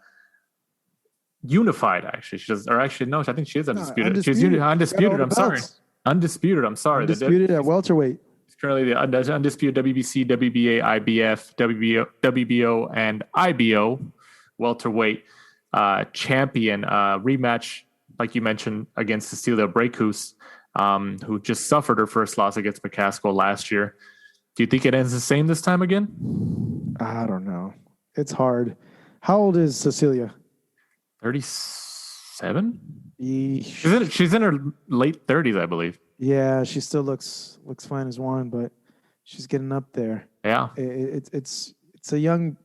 S4: unified, actually. I think she is undisputed. She's undisputed. I'm sorry. Undisputed. I'm sorry.
S5: Undisputed at welterweight.
S4: It's currently the undisputed WBC, WBA, IBF, WBO, and IBO welterweight champion. Rematch, like you mentioned, against Estrada-Chocolatito, who just suffered her first loss against McCaskill last year. Do you think it ends the same this time again?
S5: I don't know. It's hard. How old is Cecilia?
S4: 37.
S5: She's
S4: in her late 30s, I believe.
S5: Yeah, she still looks fine as one, but she's getting up there.
S4: Yeah,
S5: it's a young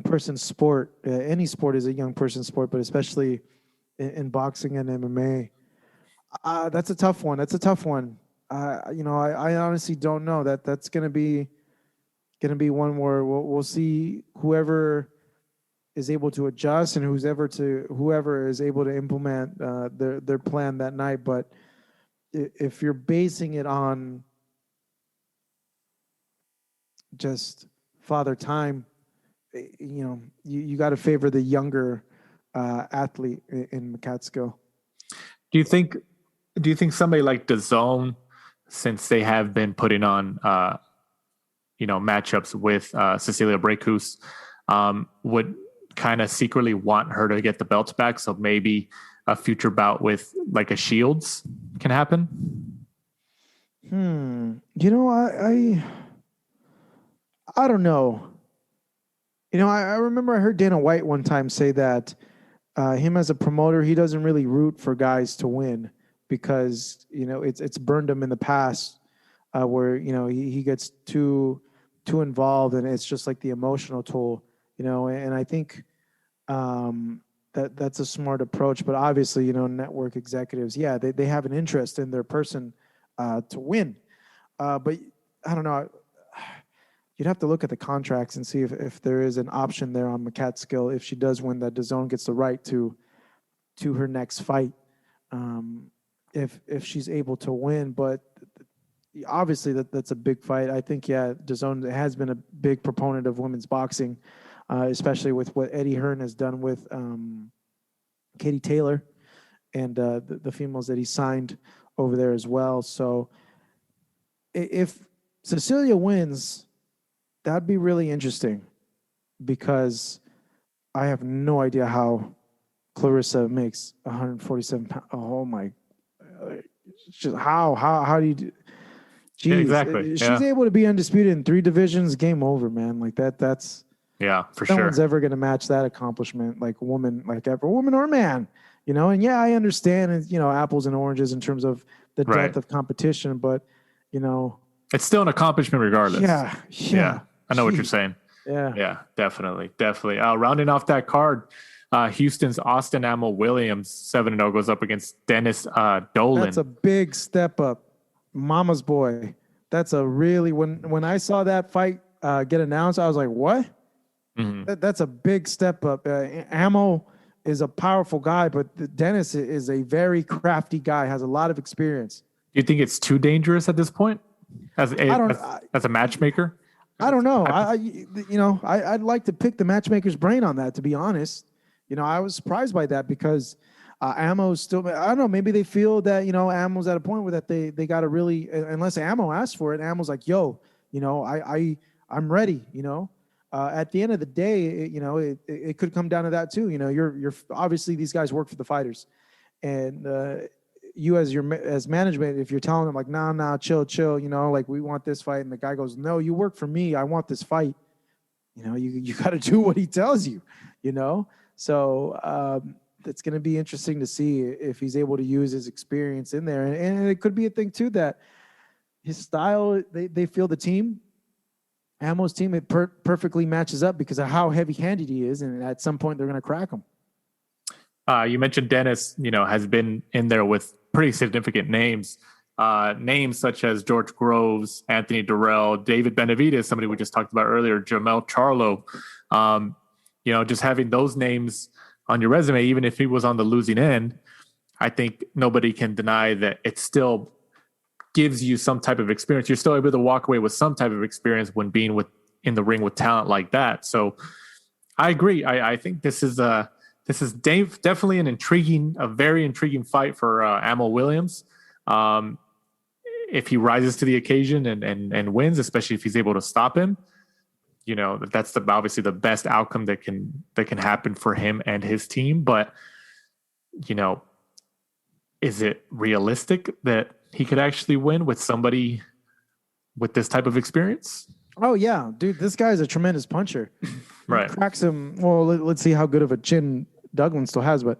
S5: person's sport. Any sport is a young person's sport, but especially in boxing and MMA. That's a tough one. I honestly don't know. That's gonna be one where we'll see whoever is able to adjust and whoever is able to implement their plan that night. But if you're basing it on just father time, you got to favor the younger athlete in McCaskill.
S4: Do you think somebody like DAZN, since they have been putting on matchups with Estrada-Chocolatito, would kind of secretly want her to get the belts back, so maybe a future bout with like a Shields can happen?
S5: I don't know. I remember I heard Dana White one time say that him as a promoter, he doesn't really root for guys to win because it's burned him in the past where he gets too involved, and it's just like the emotional toll. And I think that's a smart approach. But obviously, network executives, they have an interest in their person to win. But I don't know. You'd have to look at the contracts and see if there is an option there on McCaskill if she does win, that DAZN gets the right to her next fight if she's able to win. But obviously that's a big fight. I think DAZN has been a big proponent of women's boxing. Especially with what Eddie Hearn has done with Katie Taylor and the females that he signed over there as well. So if Cecilia wins, That'd be really interesting because I have no idea how Clarissa makes 147 pounds. Oh my! It's just how do you do? Jeez,
S4: Yeah, exactly.
S5: She's able to be undisputed in 3 divisions. Game over, man. Like that's
S4: for
S5: no
S4: sure.
S5: one's ever going to match that accomplishment. Like a woman or man. And yeah, I understand. Apples and oranges in terms of the depth of competition, but
S4: it's still an accomplishment regardless.
S5: Yeah.
S4: I know what you're saying. Yeah, definitely. Rounding off that card, Houston's Austin Amel Williams, 7-0, goes up against Dennis Dolan.
S5: That's a big step up. Mama's boy. That's a really, when I saw that fight get announced, I was like, what? Mm-hmm. That's a big step up. Amel is a powerful guy, but Dennis is a very crafty guy, has a lot of experience.
S4: Do you think it's too dangerous at this point as a matchmaker?
S5: I don't know. I'd like to pick the matchmaker's brain on that, to be honest. I was surprised by that because Amo's still, I don't know, maybe they feel that, Amo's at a point where that they got to really, unless Amo asks for it, Amo's like, yo, I'm ready, At the end of the day, it could come down to that too. You're obviously, these guys work for the fighters, and you as management, if you're telling them like, nah, chill, like we want this fight, and the guy goes, no, you work for me, I want this fight. You got to do what he tells you. So it's going to be interesting to see if he's able to use his experience in there, and it could be a thing too that his style, they feel the team. Amo's team, it perfectly matches up because of how heavy-handed he is, and at some point they're going to crack him.
S4: You mentioned Dennis, has been in there with pretty significant names. Names such as George Groves, Anthony Durrell, David Benavidez, somebody we just talked about earlier, Jamel Charlo. Just having those names on your resume, even if he was on the losing end, I think nobody can deny that it still gives you some type of experience. You're still able to walk away with some type of experience when being in the ring with talent like that. So I agree. I think this is definitely a very intriguing fight for Amel Williams. If he rises to the occasion and wins, especially if he's able to stop him, that's obviously the best outcome that can happen for him and his team. But, is it realistic that he could actually win with somebody with this type of experience?
S5: Oh yeah, dude, this guy's a tremendous puncher.
S4: Right.
S5: He cracks him. Well, let's see how good of a chin Douglas still has, but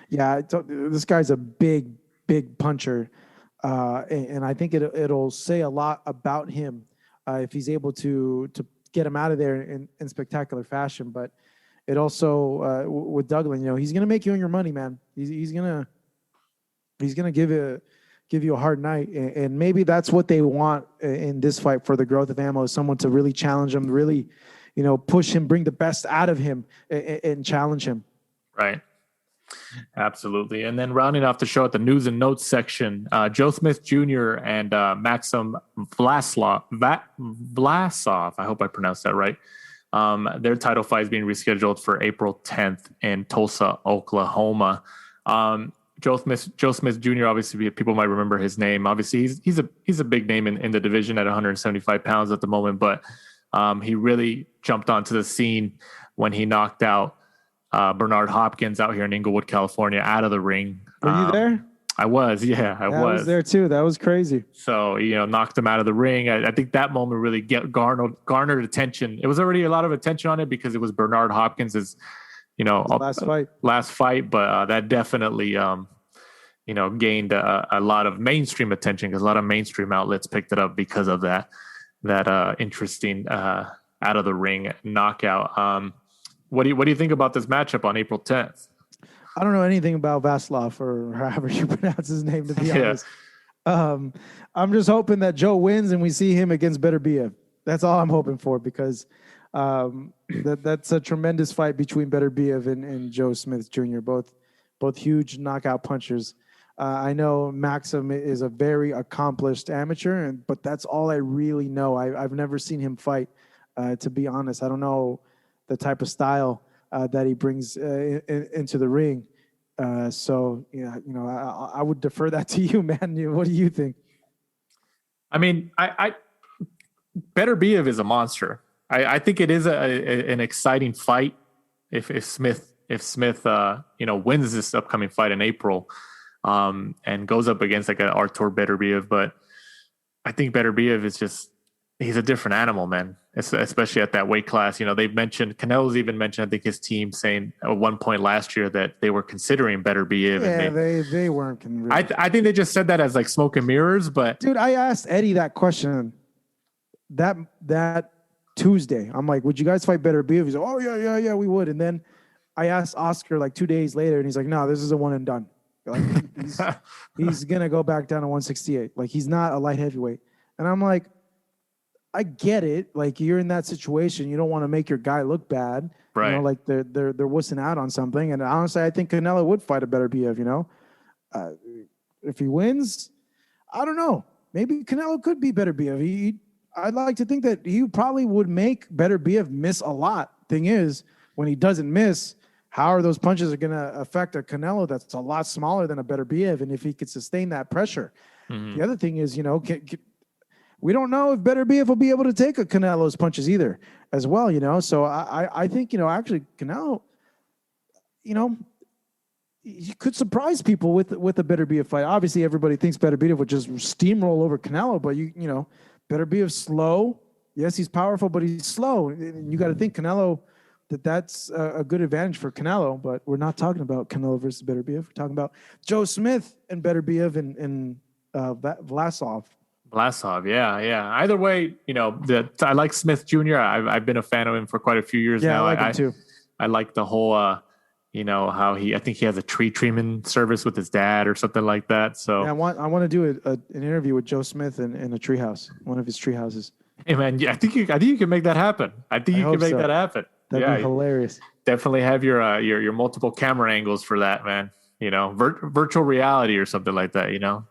S5: yeah, this guy's a big puncher. And I think it'll say a lot about him if he's able to get him out of there in spectacular fashion. But it also with Douglas, he's gonna make you on your money, man. He's gonna give you a hard night, and maybe that's what they want in this fight for the growth of Amo, is someone to really challenge him, really, push him, bring the best out of him, and challenge him.
S4: Right. Absolutely. And then rounding off the show at the news and notes section, Joe Smith Jr. and Maxim Vlasov, I hope I pronounced that right. Their title fight is being rescheduled for April 10th in Tulsa, Oklahoma. Joe Smith Jr., obviously, people might remember his name. Obviously, he's a big name in the division at 175 pounds at the moment, but he really jumped onto the scene when he knocked out Bernard Hopkins out here in Inglewood, California, out of the ring.
S5: Were you there?
S4: I was, yeah, I was
S5: there too. That was crazy.
S4: So, knocked him out of the ring. I think that moment really garnered attention. It was already a lot of attention on it because it was Bernard Hopkins' last fight, but that definitely, gained a lot of mainstream attention because a lot of mainstream outlets picked it up because of that interesting out of the ring knockout. What do you think about this matchup on April 10th?
S5: I don't know anything about Vaslov, or however you pronounce his name, to be honest. I'm just hoping that Joe wins and we see him against Beterbiev. That's all I'm hoping for, because that's a tremendous fight between Beterbiev and Joe Smith Jr., both huge knockout punchers. I know Maxim is a very accomplished amateur, but that's all I really know. I've never seen him fight, to be honest. I don't know the type of style that he brings into the ring. So, I would defer that to you, man. What do you think?
S4: I mean, Beterbiev is a monster. I think it is an exciting fight if Smith wins this upcoming fight in April, and goes up against like an Artur Beterbiev. But I think Beterbiev is he's a different animal, man. Especially at that weight class. Canelo's even mentioned, I think, his team saying at one point last year that they were considering Beterbiev.
S5: Yeah, they weren't.
S4: I think they just said that as like smoke and mirrors. But
S5: dude, I asked Eddie that question that Tuesday. I'm like, would you guys fight Beterbiev? He's like, oh yeah, we would. And then I asked Oscar like 2 days later, and he's like, no, this is a one and done. Like, he's gonna go back down to 168. Like, he's not a light heavyweight. And I'm like, I get it. Like, you're in that situation. You don't want to make your guy look bad.
S4: Right.
S5: Like they're wussing out on something. And honestly, I think Canelo would fight a Beterbiev, if he wins, I don't know. Maybe Canelo could be Beterbiev. I'd like to think that he probably would make Beterbiev miss a lot. Thing is, when he doesn't miss, how are those punches going to affect a Canelo that's a lot smaller than a Beterbiev? And if he could sustain that pressure. Mm-hmm. The other thing is, we don't know if Beterbiev will be able to take a Canelo's punches either as well, So I think, actually Canelo, he could surprise people with a Beterbiev fight. Obviously, everybody thinks Beterbiev would just steamroll over Canelo, but Beterbiev's slow. Yes, he's powerful, but he's slow. And you got to think Canelo, that's a good advantage for Canelo, but we're not talking about Canelo versus Beterbiev. We're talking about Joe Smith and Beterbiev and Vlasov.
S4: Vlasov, yeah. Either way, I like Smith Jr. I've been a fan of him for quite a few years now.
S5: I like him too.
S4: I like the whole, how I think he has a tree trimming service with his dad or something like that. So
S5: yeah, I want to do an interview with Joe Smith in a treehouse, one of his tree houses.
S4: Hey man, yeah, I think you can make that happen. I think you can make that happen.
S5: That'd be hilarious.
S4: Definitely have your multiple camera angles for that, man. Virtual reality or something like that.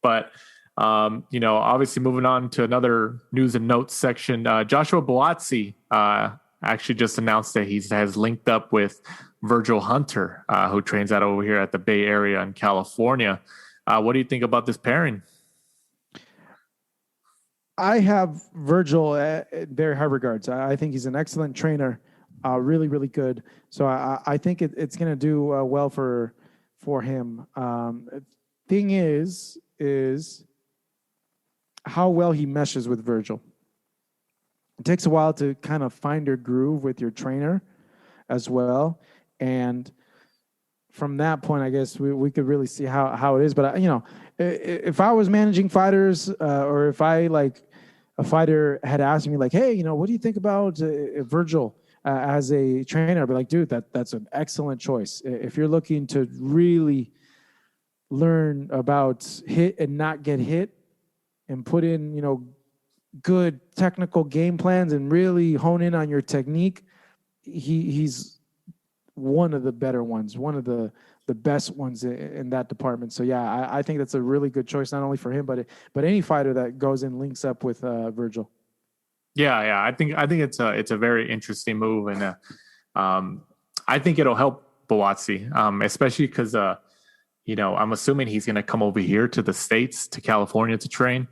S4: But. Obviously moving on to another news and notes section, Joshua Buatsi actually just announced that he has linked up with Virgil Hunter, who trains out over here at the Bay Area in California. What do you think about this pairing?
S5: I have Virgil at very high regards. I think he's an excellent trainer, really, really good. So I think it's going to do well for him. Thing is how well he meshes with Virgil. It takes a while to kind of find your groove with your trainer as well. And from that point, I guess we could really see how it is. But, if I was managing fighters or if a fighter had asked me like, hey, what do you think about Virgil as a trainer? I'd be like, dude, that's an excellent choice. If you're looking to really learn about hit and not get hit, and put in, good technical game plans and really hone in on your technique, he's one of the better ones, one of the best ones in that department. So yeah, I think that's a really good choice, not only for him, but any fighter that goes and links up with Virgil.
S4: Yeah. I think it's a very interesting move, and I think it'll help Buatsi, especially because I'm assuming he's going to come over here to the States, to California to train.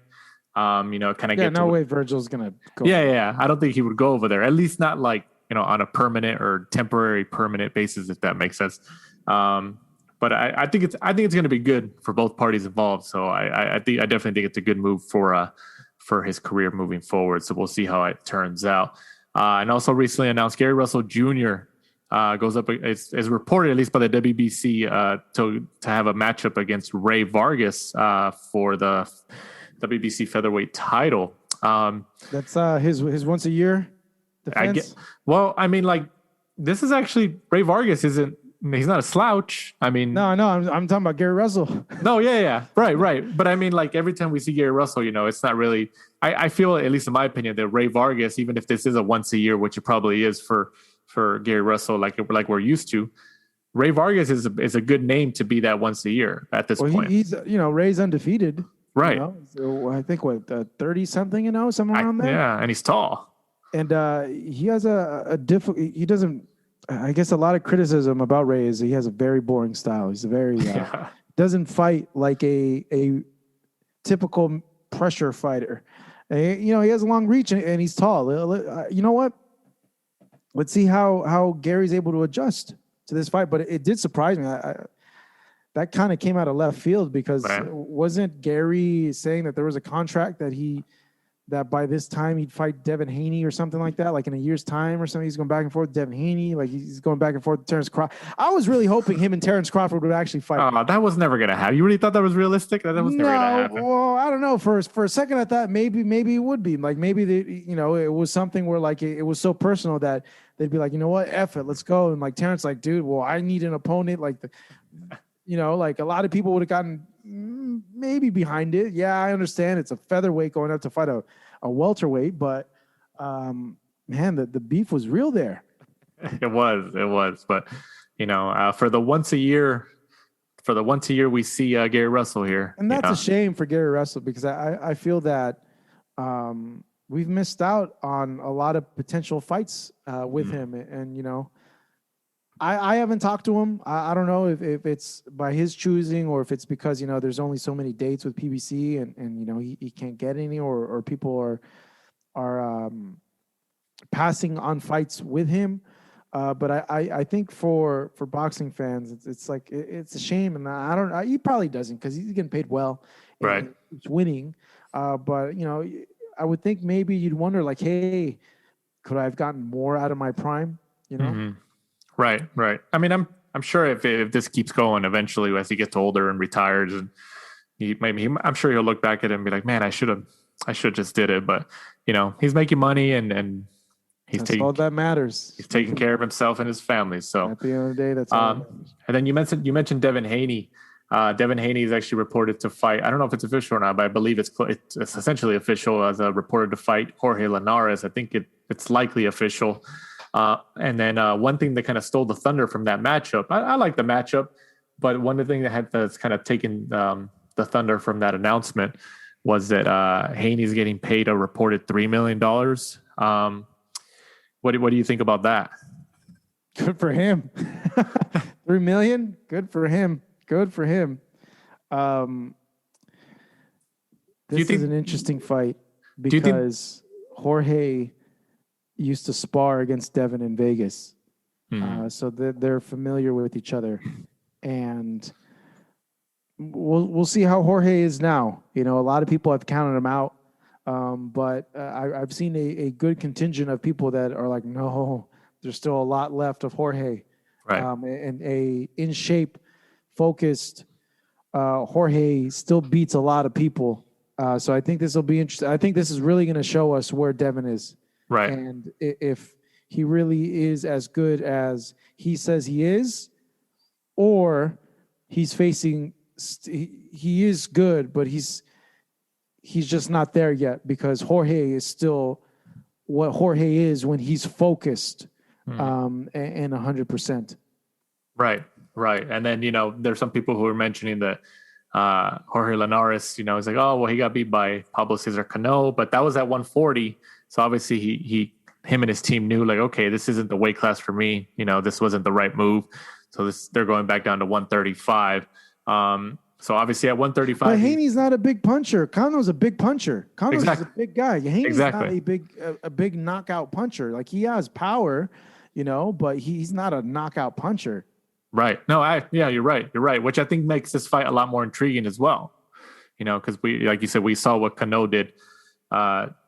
S4: Kind of get.
S5: Yeah, no way Virgil's gonna go.
S4: Yeah. I don't think he would go over there. At least not like on a permanent or temporary permanent basis, if that makes sense. But I think it's going to be good for both parties involved. So I definitely think it's a good move for his career moving forward. So we'll see how it turns out. And also recently announced Gary Russell Jr. Goes up, is reported at least by the WBC to have a matchup against Rey Vargas for the WBC featherweight title.
S5: That's his once a year defense.
S4: This is actually Rey Vargas he's not a slouch.
S5: No, I'm talking about Gary Russell.
S4: No, yeah. Right. But every time we see Gary Russell, it's not really, I feel, at least in my opinion, that Rey Vargas, even if this is a once a year, which it probably is for Gary Russell, like we're used to, Rey Vargas is a good name to be that once a year at this point.
S5: He's Rey's undefeated.
S4: Right.
S5: So I think 30 something, somewhere around there.
S4: Yeah, and he's tall.
S5: And he has he doesn't, I guess a lot of criticism about Rey is he has a very boring style. He's a very, doesn't fight like a typical pressure fighter. And, you know, he has a long reach and he's tall. You know what? Let's see how Gary's able to adjust to this fight. But it did surprise me. That kind of came out of left field because wasn't Gary saying that there was a contract that by this time he'd fight Devin Haney or something like that, like in a year's time or something? He's going back and forth with Devin Haney, like he's going back and forth with Terrence Crawford. I was really hoping him and Terrence Crawford would actually fight.
S4: Oh, that was never going to happen. You really thought that was realistic? That was never going to happen.
S5: Well, I don't know. For a second, I thought maybe it would be. Like maybe it was something where like it was so personal that they'd be like, you know what, F it, let's go. And like Terrence, like, dude, well, I need an opponent. Like like a lot of people would have gotten maybe behind it. Yeah, I understand it's a featherweight going up to fight a welterweight, but man, the beef was real there.
S4: It was. But for the once a year we see Gary Russell here,
S5: and that's a shame for Gary Russell because I feel that we've missed out on a lot of potential fights with him, and I haven't talked to him. I don't know if it's by his choosing or if it's because, there's only so many dates with PBC and he can't get any or people are passing on fights with him. But I think for boxing fans, it's like, it's a shame. And he probably doesn't because he's getting paid well.
S4: Right.
S5: He's winning. But, I would think maybe you'd wonder like, hey, could I have gotten more out of my prime?
S4: Mm-hmm. Right. I mean, I'm sure if this keeps going, eventually as he gets older and retires, and I'm sure he'll look back at it and be like, man, I should just did it. But he's making money and
S5: that's all that matters.
S4: He's taking care of himself and his family. So
S5: at the end of the day, that's all that matters.
S4: And then you mentioned Devin Haney. Devin Haney is actually reported to fight. I don't know if it's official or not, but I believe it's essentially official as reported to fight Jorge Linares. I think it's likely official. And then one thing that kind of stole the thunder from that matchup, I like the matchup, but one of the things that's kind of taken the thunder from that announcement was that Haney's getting paid a reported $3 million. What do you think about that?
S5: Good for him. $3 million. Good for him. This is an interesting fight because Jorge used to spar against Devin in Vegas. So they're familiar with each other. And we'll see how Jorge is now. A lot of people have counted him out. But I've seen a good contingent of people that are like, no, there's still a lot left of Jorge.
S4: Right.
S5: And a in shape, focused Jorge still beats a lot of people. So I think this will be interesting. I think this is really going to show us where Devin is.
S4: Right.
S5: And if he really is as good as he says he is, or he's facing, he is good, but he's just not there yet because Jorge is still what Jorge is when he's focused and 100%.
S4: Right. And then, there's some people who are mentioning that Jorge Linares, is like, oh, well, he got beat by Pablo Cesar Cano, but that was at 140. So obviously him and his team knew like, okay, this isn't the weight class for me. This wasn't the right move. So they're going back down to 135. So obviously at 135.
S5: But Haney's not a big puncher. Cano's a big puncher. Cano's a big guy. Haney's not a big knockout puncher. Like he has power, but he's not a knockout puncher.
S4: Right. No, you're right. You're right. Which I think makes this fight a lot more intriguing as well. Because like you said, we saw what Cano did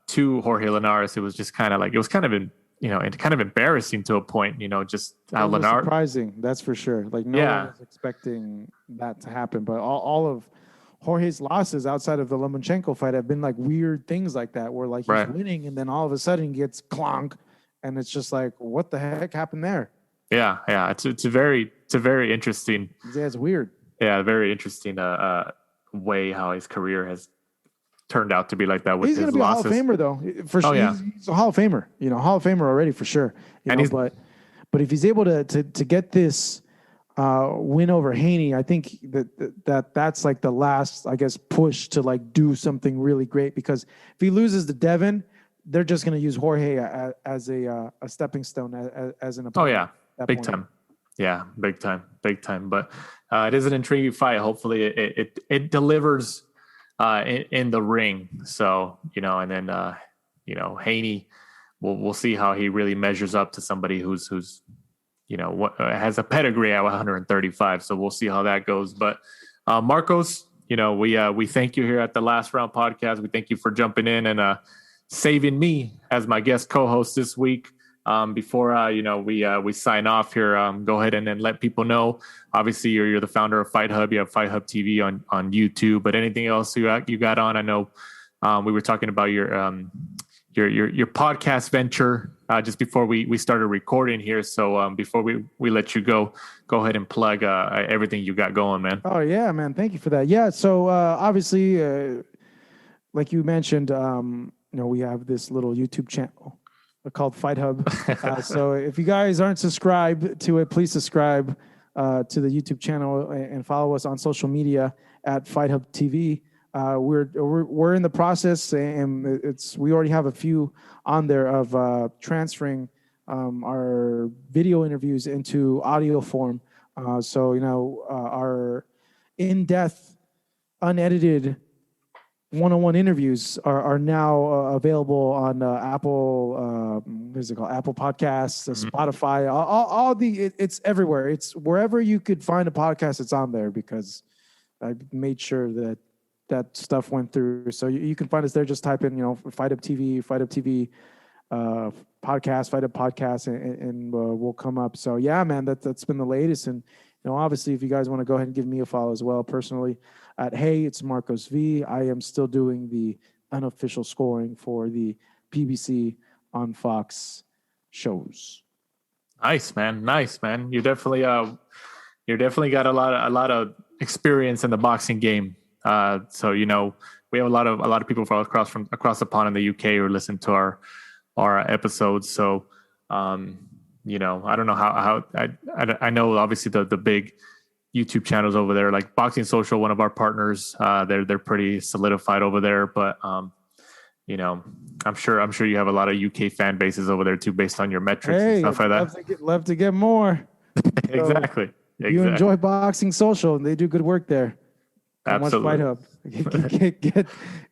S4: to Jorge Linares. It was just kind of like, and kind of embarrassing to a point, just how Linares.
S5: Surprising, that's for sure. Like no one was expecting that to happen. But all of Jorge's losses outside of the Lomachenko fight have been like weird things like that, where like he's winning and then all of a sudden he gets clonk, and it's just like, what the heck happened there? Yeah.
S4: It's a very interesting.
S5: Yeah, it's weird.
S4: Yeah, very interesting way how his career has turned out to be like that with his losses. He's going to be a Hall of
S5: Famer, though. For sure, he's a Hall of Famer. Hall of Famer already for sure. But if he's able to get this win over Haney, I think that's like the last, I guess, push to like do something really great. Because if he loses to Devin, they're just going to use Jorge as a stepping stone as an opponent.
S4: Oh yeah, big time. Yeah, big time. But it is an intriguing fight. Hopefully, it delivers in the ring. So, and then, Haney, we'll see how he really measures up to somebody who's has a pedigree at 135. So we'll see how that goes. But Marcos, we thank you here at the Last Round Podcast. We thank you for jumping in and saving me as my guest co-host this week. Before we sign off here, go ahead and then let people know. Obviously, you're the founder of Fight Hub. You have Fight Hub TV on YouTube. But anything else you got on? I know we were talking about your podcast venture just before we started recording here. So before we let you go ahead and plug everything you got going, man.
S5: Oh yeah, man. Thank you for that. Yeah. So obviously, like you mentioned, we have this little YouTube channel called Fight Hub. So if you guys aren't subscribed to it, please subscribe to the YouTube channel and follow us on social media at Fight Hub TV. We're in the process, and we already have a few on there of transferring our video interviews into audio form. So our in-depth, unedited one-on-one interviews are now available on Apple, Apple Podcasts, Spotify, it's everywhere. It's wherever you could find a podcast, it's on there, because I made sure that stuff went through. So you can find us there. Just type in, Fight Up TV, podcast, Fight Up podcast, and we'll come up. So yeah, man, that's been the latest. And, obviously, if you guys want to go ahead and give me a follow as well, personally, at Hey, it's Marcos V. I am still doing the unofficial scoring for the PBC on Fox shows.
S4: Nice, man. You definitely got a lot of experience in the boxing game. So we have a lot of people from across the pond in the UK who listen to our episodes. So I don't know how I know obviously the big YouTube channels over there, like Boxing Social, one of our partners, they're pretty solidified over there, but I'm sure you have a lot of UK fan bases over there too, based on your metrics and stuff like that.
S5: Love to get more.
S4: Exactly.
S5: You enjoy Boxing Social, and they do good work there.
S4: Absolutely.
S5: Fight Hub.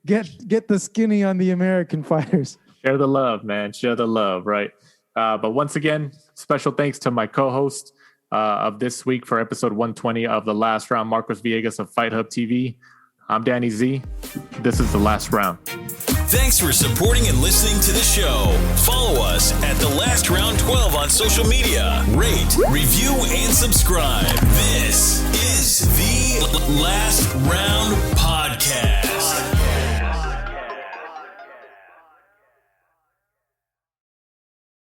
S5: Get the skinny on the American fighters.
S4: Share the love, man. Share the love, right? But once again, special thanks to my co-host of this week for episode 120 of The Last Round, Marcos Villegas of Fight Hub TV. I'm Danny Z. This is The Last Round.
S1: Thanks for supporting and listening to the show. Follow us at The Last Round 12 on social media. Rate, review, and subscribe. This is The Last Round Podcast.